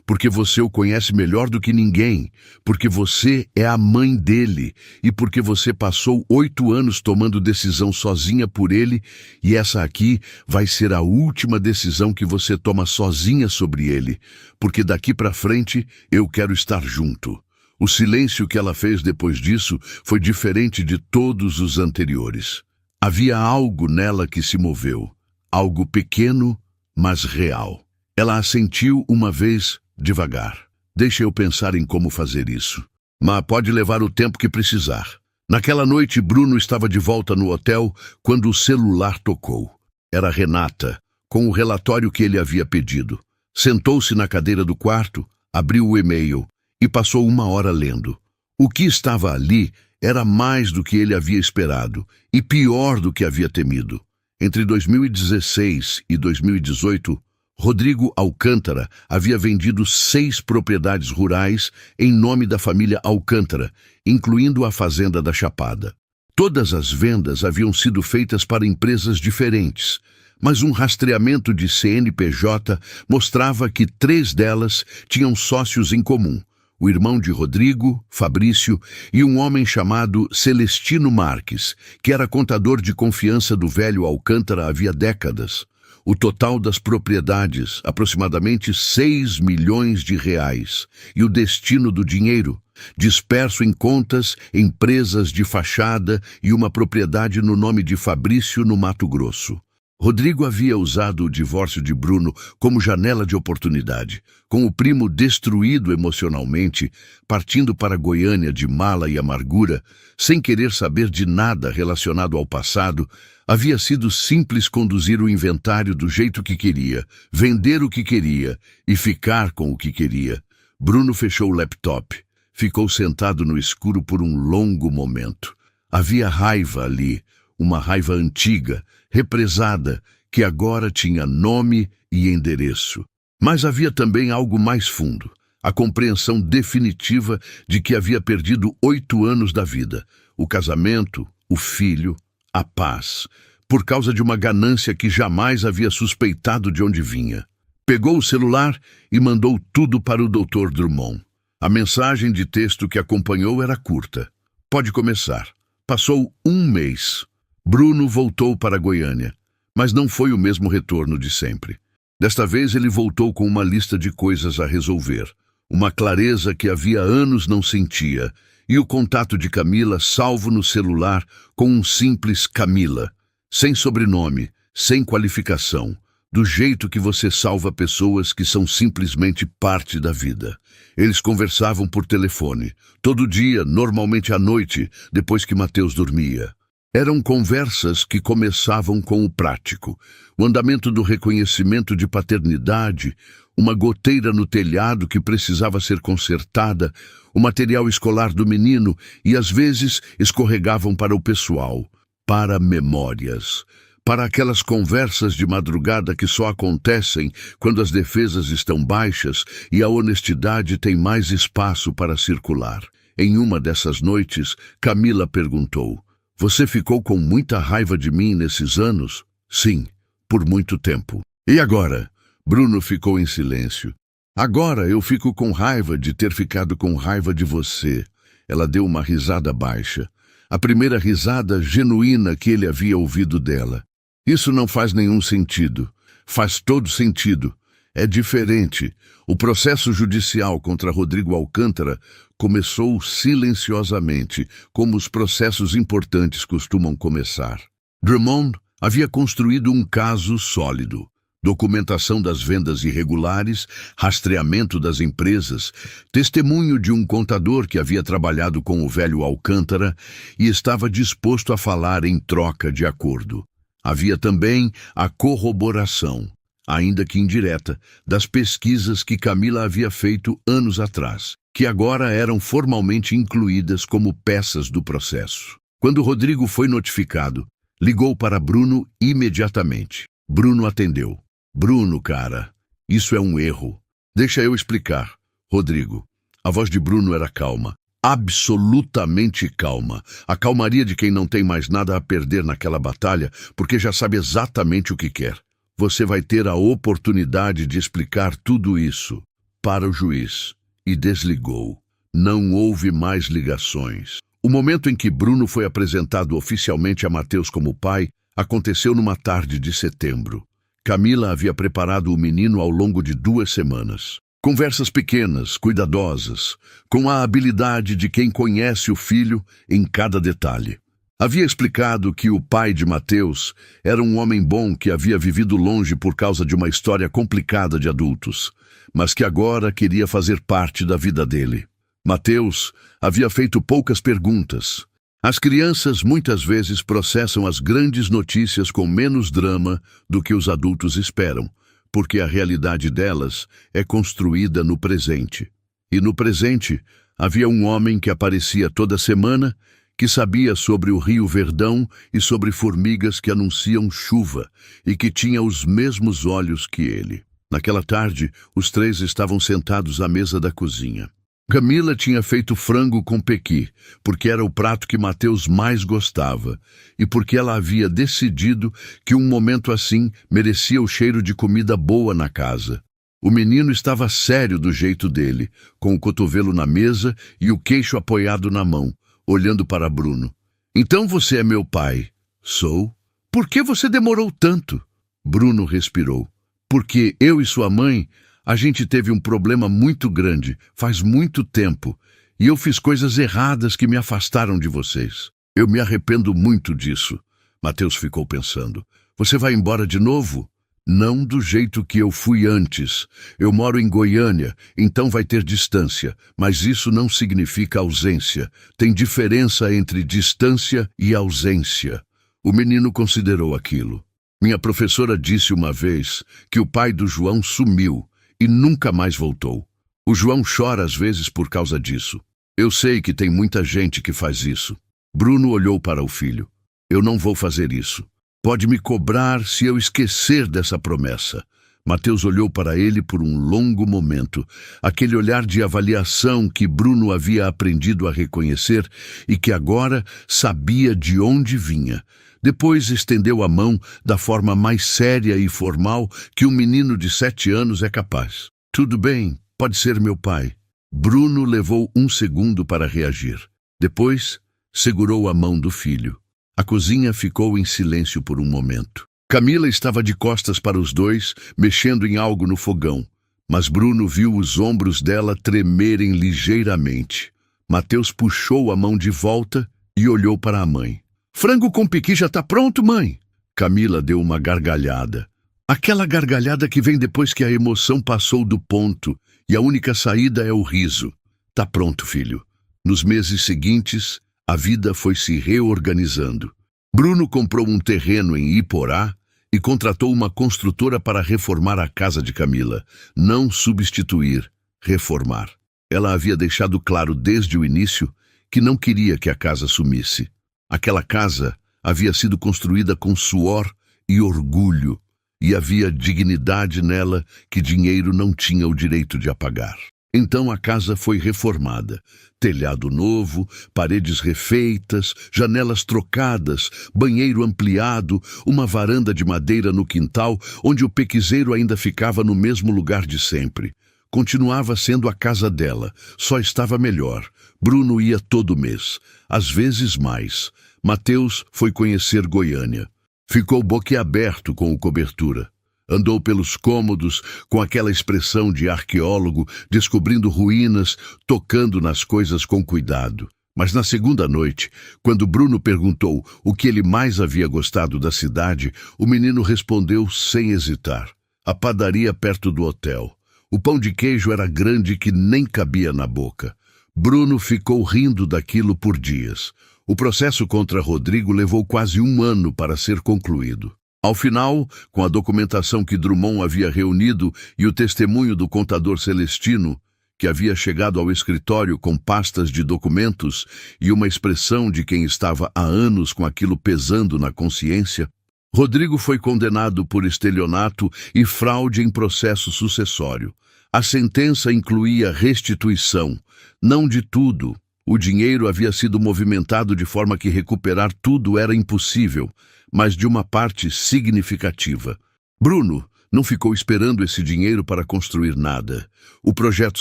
Porque você o conhece melhor do que ninguém, porque você é a mãe dele e porque você passou 8 anos tomando decisão sozinha por ele e essa aqui vai ser a última decisão que você toma sozinha sobre ele, porque daqui para frente eu quero estar junto. O silêncio que ela fez depois disso foi diferente de todos os anteriores. Havia algo nela que se moveu, algo pequeno, mas real. Ela assentiu uma vez, devagar. Deixa eu pensar em como fazer isso. Mas pode levar o tempo que precisar. Naquela noite, Bruno estava de volta no hotel quando o celular tocou. Era Renata, com o relatório que ele havia pedido. Sentou-se na cadeira do quarto, abriu o e-mail e passou 1 hora lendo. O que estava ali era mais do que ele havia esperado e pior do que havia temido. Entre 2016 e 2018, Rodrigo Alcântara havia vendido 6 propriedades rurais em nome da família Alcântara, incluindo a Fazenda da Chapada. Todas as vendas haviam sido feitas para empresas diferentes, mas um rastreamento de CNPJ mostrava que 3 delas tinham sócios em comum: o irmão de Rodrigo, Fabrício, e um homem chamado Celestino Marques, que era contador de confiança do velho Alcântara havia décadas. O total das propriedades, aproximadamente 6 milhões de reais, e o destino do dinheiro, disperso em contas, empresas de fachada e uma propriedade no nome de Fabrício no Mato Grosso. Rodrigo havia usado o divórcio de Bruno como janela de oportunidade. Com o primo destruído emocionalmente, partindo para Goiânia de mala e amargura, sem querer saber de nada relacionado ao passado, havia sido simples conduzir o inventário do jeito que queria, vender o que queria e ficar com o que queria. Bruno fechou o laptop. Ficou sentado no escuro por um longo momento. Havia raiva ali, uma raiva antiga, represada, que agora tinha nome e endereço. Mas havia também algo mais fundo, a compreensão definitiva de que havia perdido 8 anos da vida, o casamento, o filho, a paz, por causa de uma ganância que jamais havia suspeitado de onde vinha. Pegou o celular e mandou tudo para o Dr. Drummond. A mensagem de texto que acompanhou era curta. Pode começar. Passou 1 mês. Bruno voltou para Goiânia, mas não foi o mesmo retorno de sempre. Desta vez ele voltou com uma lista de coisas a resolver, uma clareza que havia anos não sentia, e o contato de Camila salvo no celular com um simples Camila, sem sobrenome, sem qualificação, do jeito que você salva pessoas que são simplesmente parte da vida. Eles conversavam por telefone, todo dia, normalmente à noite, depois que Mateus dormia. Eram conversas que começavam com o prático, o andamento do reconhecimento de paternidade, uma goteira no telhado que precisava ser consertada, o material escolar do menino e às vezes escorregavam para o pessoal, para memórias, para aquelas conversas de madrugada que só acontecem quando as defesas estão baixas e a honestidade tem mais espaço para circular. Em uma dessas noites, Camila perguntou: "Você ficou com muita raiva de mim nesses anos?" "Sim, por muito tempo." "E agora?" Bruno ficou em silêncio. "Agora eu fico com raiva de ter ficado com raiva de você." Ela deu uma risada baixa, a primeira risada genuína que ele havia ouvido dela. "Isso não faz nenhum sentido." "Faz todo sentido. É diferente." O processo judicial contra Rodrigo Alcântara começou silenciosamente, como os processos importantes costumam começar. Drummond havia construído um caso sólido. Documentação das vendas irregulares, rastreamento das empresas, testemunho de um contador que havia trabalhado com o velho Alcântara e estava disposto a falar em troca de acordo. Havia também a corroboração, ainda que indireta, das pesquisas que Camila havia feito anos atrás, que agora eram formalmente incluídas como peças do processo. Quando Rodrigo foi notificado, ligou para Bruno imediatamente. Bruno atendeu. "Bruno, cara, isso é um erro." "Deixa eu explicar." "Rodrigo." A voz de Bruno era calma. absolutamente calma. A calmaria de quem não tem mais nada a perder naquela batalha, porque já sabe exatamente o que quer. Você vai ter a oportunidade de explicar tudo isso para o juiz. E desligou. Não houve mais ligações. O momento em que Bruno foi apresentado oficialmente a Mateus como pai aconteceu numa tarde de setembro. Camila havia preparado o menino ao longo de 2 semanas. Conversas pequenas, cuidadosas, com a habilidade de quem conhece o filho em cada detalhe. Havia explicado que o pai de Mateus era um homem bom que havia vivido longe por causa de uma história complicada de adultos, mas que agora queria fazer parte da vida dele. Mateus havia feito poucas perguntas. As crianças muitas vezes processam as grandes notícias com menos drama do que os adultos esperam, porque a realidade delas é construída no presente. E no presente havia um homem que aparecia toda semana, que sabia sobre o Rio Verdão e sobre formigas que anunciam chuva, e que tinha os mesmos olhos que ele. Naquela tarde, os 3 estavam sentados à mesa da cozinha. Camila tinha feito frango com pequi, porque era o prato que Mateus mais gostava, e porque ela havia decidido que um momento assim merecia o cheiro de comida boa na casa. O menino estava sério do jeito dele, com o cotovelo na mesa e o queixo apoiado na mão, olhando para Bruno. Então você é meu pai? Sou. Por que você demorou tanto? Bruno respirou. Porque eu e sua mãe, a gente teve um problema muito grande, faz muito tempo, e eu fiz coisas erradas que me afastaram de vocês. Eu me arrependo muito disso. Mateus ficou pensando. Você vai embora de novo? Não do jeito que eu fui antes. Eu moro em Goiânia, então vai ter distância, mas isso não significa ausência. Tem diferença entre distância e ausência. O menino considerou aquilo. Minha professora disse uma vez que o pai do João sumiu e nunca mais voltou. O João chora às vezes por causa disso. Eu sei que tem muita gente que faz isso. Bruno olhou para o filho. Eu não vou fazer isso. Pode me cobrar se eu esquecer dessa promessa. Mateus olhou para ele por um longo momento, aquele olhar de avaliação que Bruno havia aprendido a reconhecer e que agora sabia de onde vinha. Depois estendeu a mão da forma mais séria e formal que um menino de 7 anos é capaz. Tudo bem, pode ser meu pai. Bruno levou 1 segundo para reagir. Depois, segurou a mão do filho. A cozinha ficou em silêncio por um momento. Camila estava de costas para os dois, mexendo em algo no fogão, mas Bruno viu os ombros dela tremerem ligeiramente. Mateus puxou a mão de volta e olhou para a mãe. Frango com piqui já está pronto, mãe? Camila deu uma gargalhada. Aquela gargalhada que vem depois que a emoção passou do ponto e a única saída é o riso. Tá pronto, filho. Nos meses seguintes, a vida foi se reorganizando. Bruno comprou um terreno em Iporá e contratou uma construtora para reformar a casa de Camila. Não substituir, reformar. Ela havia deixado claro desde o início que não queria que a casa sumisse. Aquela casa havia sido construída com suor e orgulho, e havia dignidade nela que dinheiro não tinha o direito de apagar. Então a casa foi reformada. Telhado novo, paredes refeitas, janelas trocadas, banheiro ampliado, uma varanda de madeira no quintal, onde o pequiseiro ainda ficava no mesmo lugar de sempre. Continuava sendo a casa dela, só estava melhor. Bruno ia todo mês, às vezes mais. Mateus foi conhecer Goiânia. Ficou boquiaberto com o cobertura. Andou pelos cômodos com aquela expressão de arqueólogo, descobrindo ruínas, tocando nas coisas com cuidado. Mas na segunda noite, quando Bruno perguntou o que ele mais havia gostado da cidade, o menino respondeu sem hesitar. A padaria perto do hotel. O pão de queijo era grande que nem cabia na boca. Bruno ficou rindo daquilo por dias. O processo contra Rodrigo levou quase 1 ano para ser concluído. Ao final, com a documentação que Drummond havia reunido e o testemunho do contador Celestino, que havia chegado ao escritório com pastas de documentos e uma expressão de quem estava há anos com aquilo pesando na consciência, Rodrigo foi condenado por estelionato e fraude em processo sucessório. A sentença incluía restituição, não de tudo, O dinheiro havia sido movimentado de forma que recuperar tudo era impossível, mas de uma parte significativa. Bruno não ficou esperando esse dinheiro para construir nada. O projeto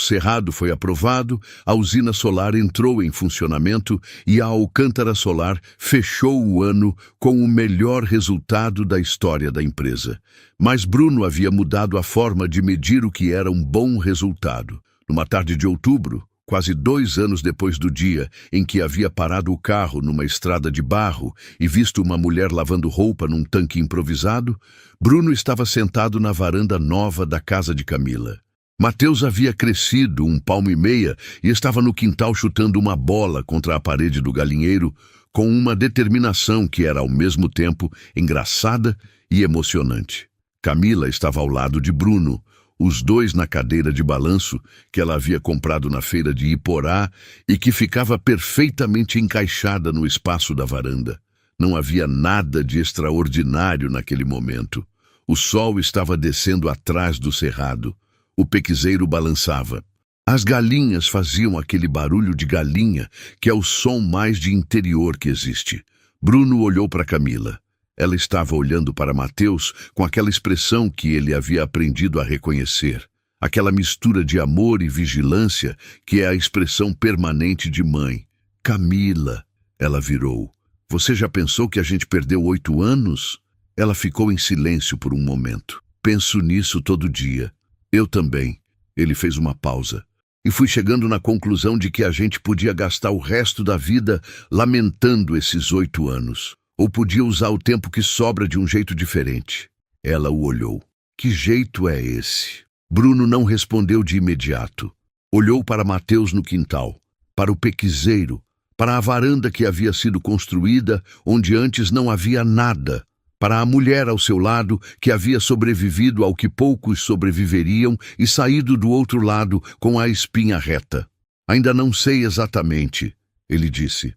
Cerrado foi aprovado, a usina solar entrou em funcionamento e a Alcântara Solar fechou o ano com o melhor resultado da história da empresa. Mas Bruno havia mudado a forma de medir o que era um bom resultado. Numa tarde de outubro, quase 2 anos depois do dia em que havia parado o carro numa estrada de barro e visto uma mulher lavando roupa num tanque improvisado, Bruno estava sentado na varanda nova da casa de Camila. Mateus havia crescido 1,5 palmos e estava no quintal chutando uma bola contra a parede do galinheiro com uma determinação que era ao mesmo tempo engraçada e emocionante. Camila estava ao lado de Bruno, os dois na cadeira de balanço que ela havia comprado na feira de Iporá e que ficava perfeitamente encaixada no espaço da varanda. Não havia nada de extraordinário naquele momento. O sol estava descendo atrás do cerrado. O pequizeiro balançava. As galinhas faziam aquele barulho de galinha que é o som mais de interior que existe. Bruno olhou para Camila. Ela estava olhando para Mateus com aquela expressão que ele havia aprendido a reconhecer. Aquela mistura de amor e vigilância que é a expressão permanente de mãe. Camila, ela virou. Você já pensou que a gente perdeu 8 anos? Ela ficou em silêncio por um momento. Penso nisso todo dia. Eu também. Ele fez uma pausa. E fui chegando na conclusão de que a gente podia gastar o resto da vida lamentando esses 8 anos. Ou podia usar o tempo que sobra de um jeito diferente. Ela o olhou. Que jeito é esse? Bruno não respondeu de imediato. Olhou para Mateus no quintal, para o pequizeiro, para a varanda que havia sido construída onde antes não havia nada, para a mulher ao seu lado que havia sobrevivido ao que poucos sobreviveriam e saído do outro lado com a espinha reta. Ainda não sei exatamente, ele disse.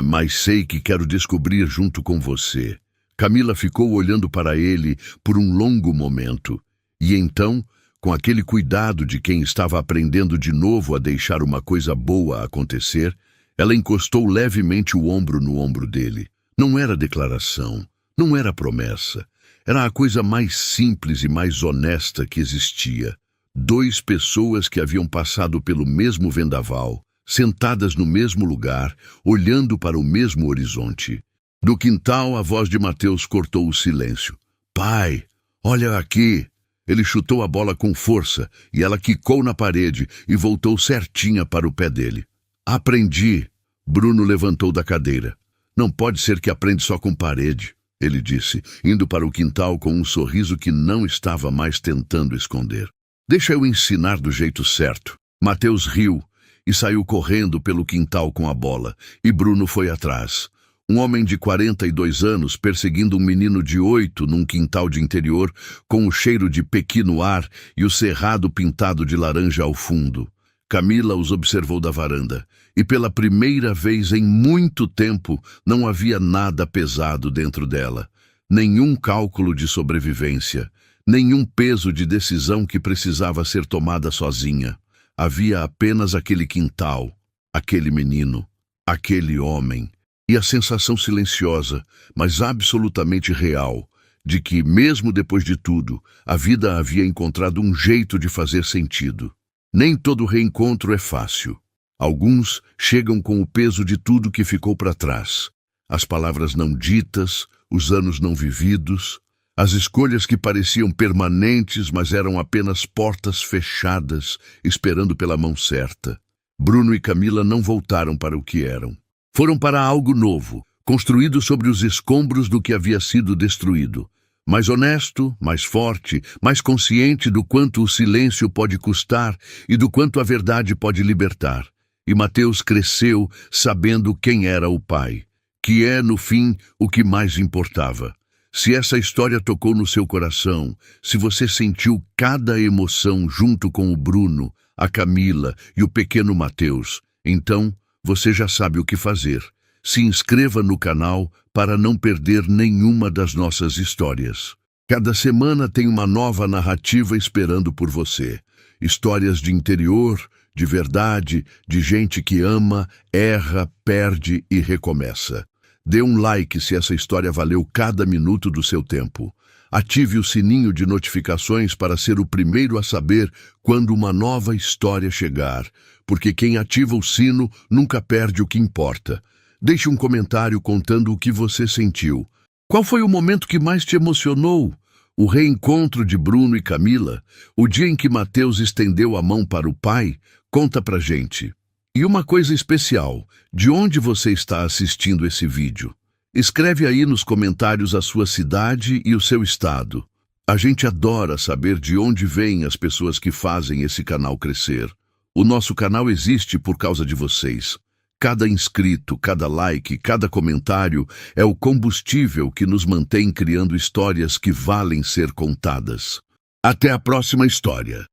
Mas sei que quero descobrir junto com você. Camila ficou olhando para ele por um longo momento. E então, com aquele cuidado de quem estava aprendendo de novo a deixar uma coisa boa acontecer, ela encostou levemente o ombro no ombro dele. Não era declaração, não era promessa. Era a coisa mais simples e mais honesta que existia. 2 pessoas que haviam passado pelo mesmo vendaval, sentadas no mesmo lugar, olhando para o mesmo horizonte. Do quintal, a voz de Mateus cortou o silêncio. Pai, olha aqui! Ele chutou a bola com força e ela quicou na parede e voltou certinha para o pé dele. Aprendi. Bruno levantou da cadeira. Não pode ser que aprende só com parede, ele disse, indo para o quintal com um sorriso que não estava mais tentando esconder. Deixa eu ensinar do jeito certo. Mateus riu e saiu correndo pelo quintal com a bola, e Bruno foi atrás. Um homem de 42 anos perseguindo um menino de 8 num quintal de interior, com o cheiro de pequi no ar e o cerrado pintado de laranja ao fundo. Camila os observou da varanda, e pela primeira vez em muito tempo não havia nada pesado dentro dela. Nenhum cálculo de sobrevivência, nenhum peso de decisão que precisava ser tomada sozinha. Havia apenas aquele quintal, aquele menino, aquele homem, e a sensação silenciosa, mas absolutamente real, de que, mesmo depois de tudo, a vida havia encontrado um jeito de fazer sentido. Nem todo reencontro é fácil. Alguns chegam com o peso de tudo que ficou para trás. As palavras não ditas, os anos não vividos, as escolhas que pareciam permanentes, mas eram apenas portas fechadas, esperando pela mão certa. Bruno e Camila não voltaram para o que eram. Foram para algo novo, construído sobre os escombros do que havia sido destruído. Mais honesto, mais forte, mais consciente do quanto o silêncio pode custar e do quanto a verdade pode libertar. E Mateus cresceu sabendo quem era o pai, que é, no fim, o que mais importava. Se essa história tocou no seu coração, se você sentiu cada emoção junto com o Bruno, a Camila e o pequeno Mateus, então você já sabe o que fazer. Se inscreva no canal para não perder nenhuma das nossas histórias. Cada semana tem uma nova narrativa esperando por você. Histórias de interior, de verdade, de gente que ama, erra, perde e recomeça. Dê um like se essa história valeu cada minuto do seu tempo. Ative o sininho de notificações para ser o primeiro a saber quando uma nova história chegar, porque quem ativa o sino nunca perde o que importa. Deixe um comentário contando o que você sentiu. Qual foi o momento que mais te emocionou? O reencontro de Bruno e Camila? O dia em que Mateus estendeu a mão para o pai? Conta pra gente. E uma coisa especial, de onde você está assistindo esse vídeo? Escreve aí nos comentários a sua cidade e o seu estado. A gente adora saber de onde vêm as pessoas que fazem esse canal crescer. O nosso canal existe por causa de vocês. Cada inscrito, cada like, cada comentário é o combustível que nos mantém criando histórias que valem ser contadas. Até a próxima história.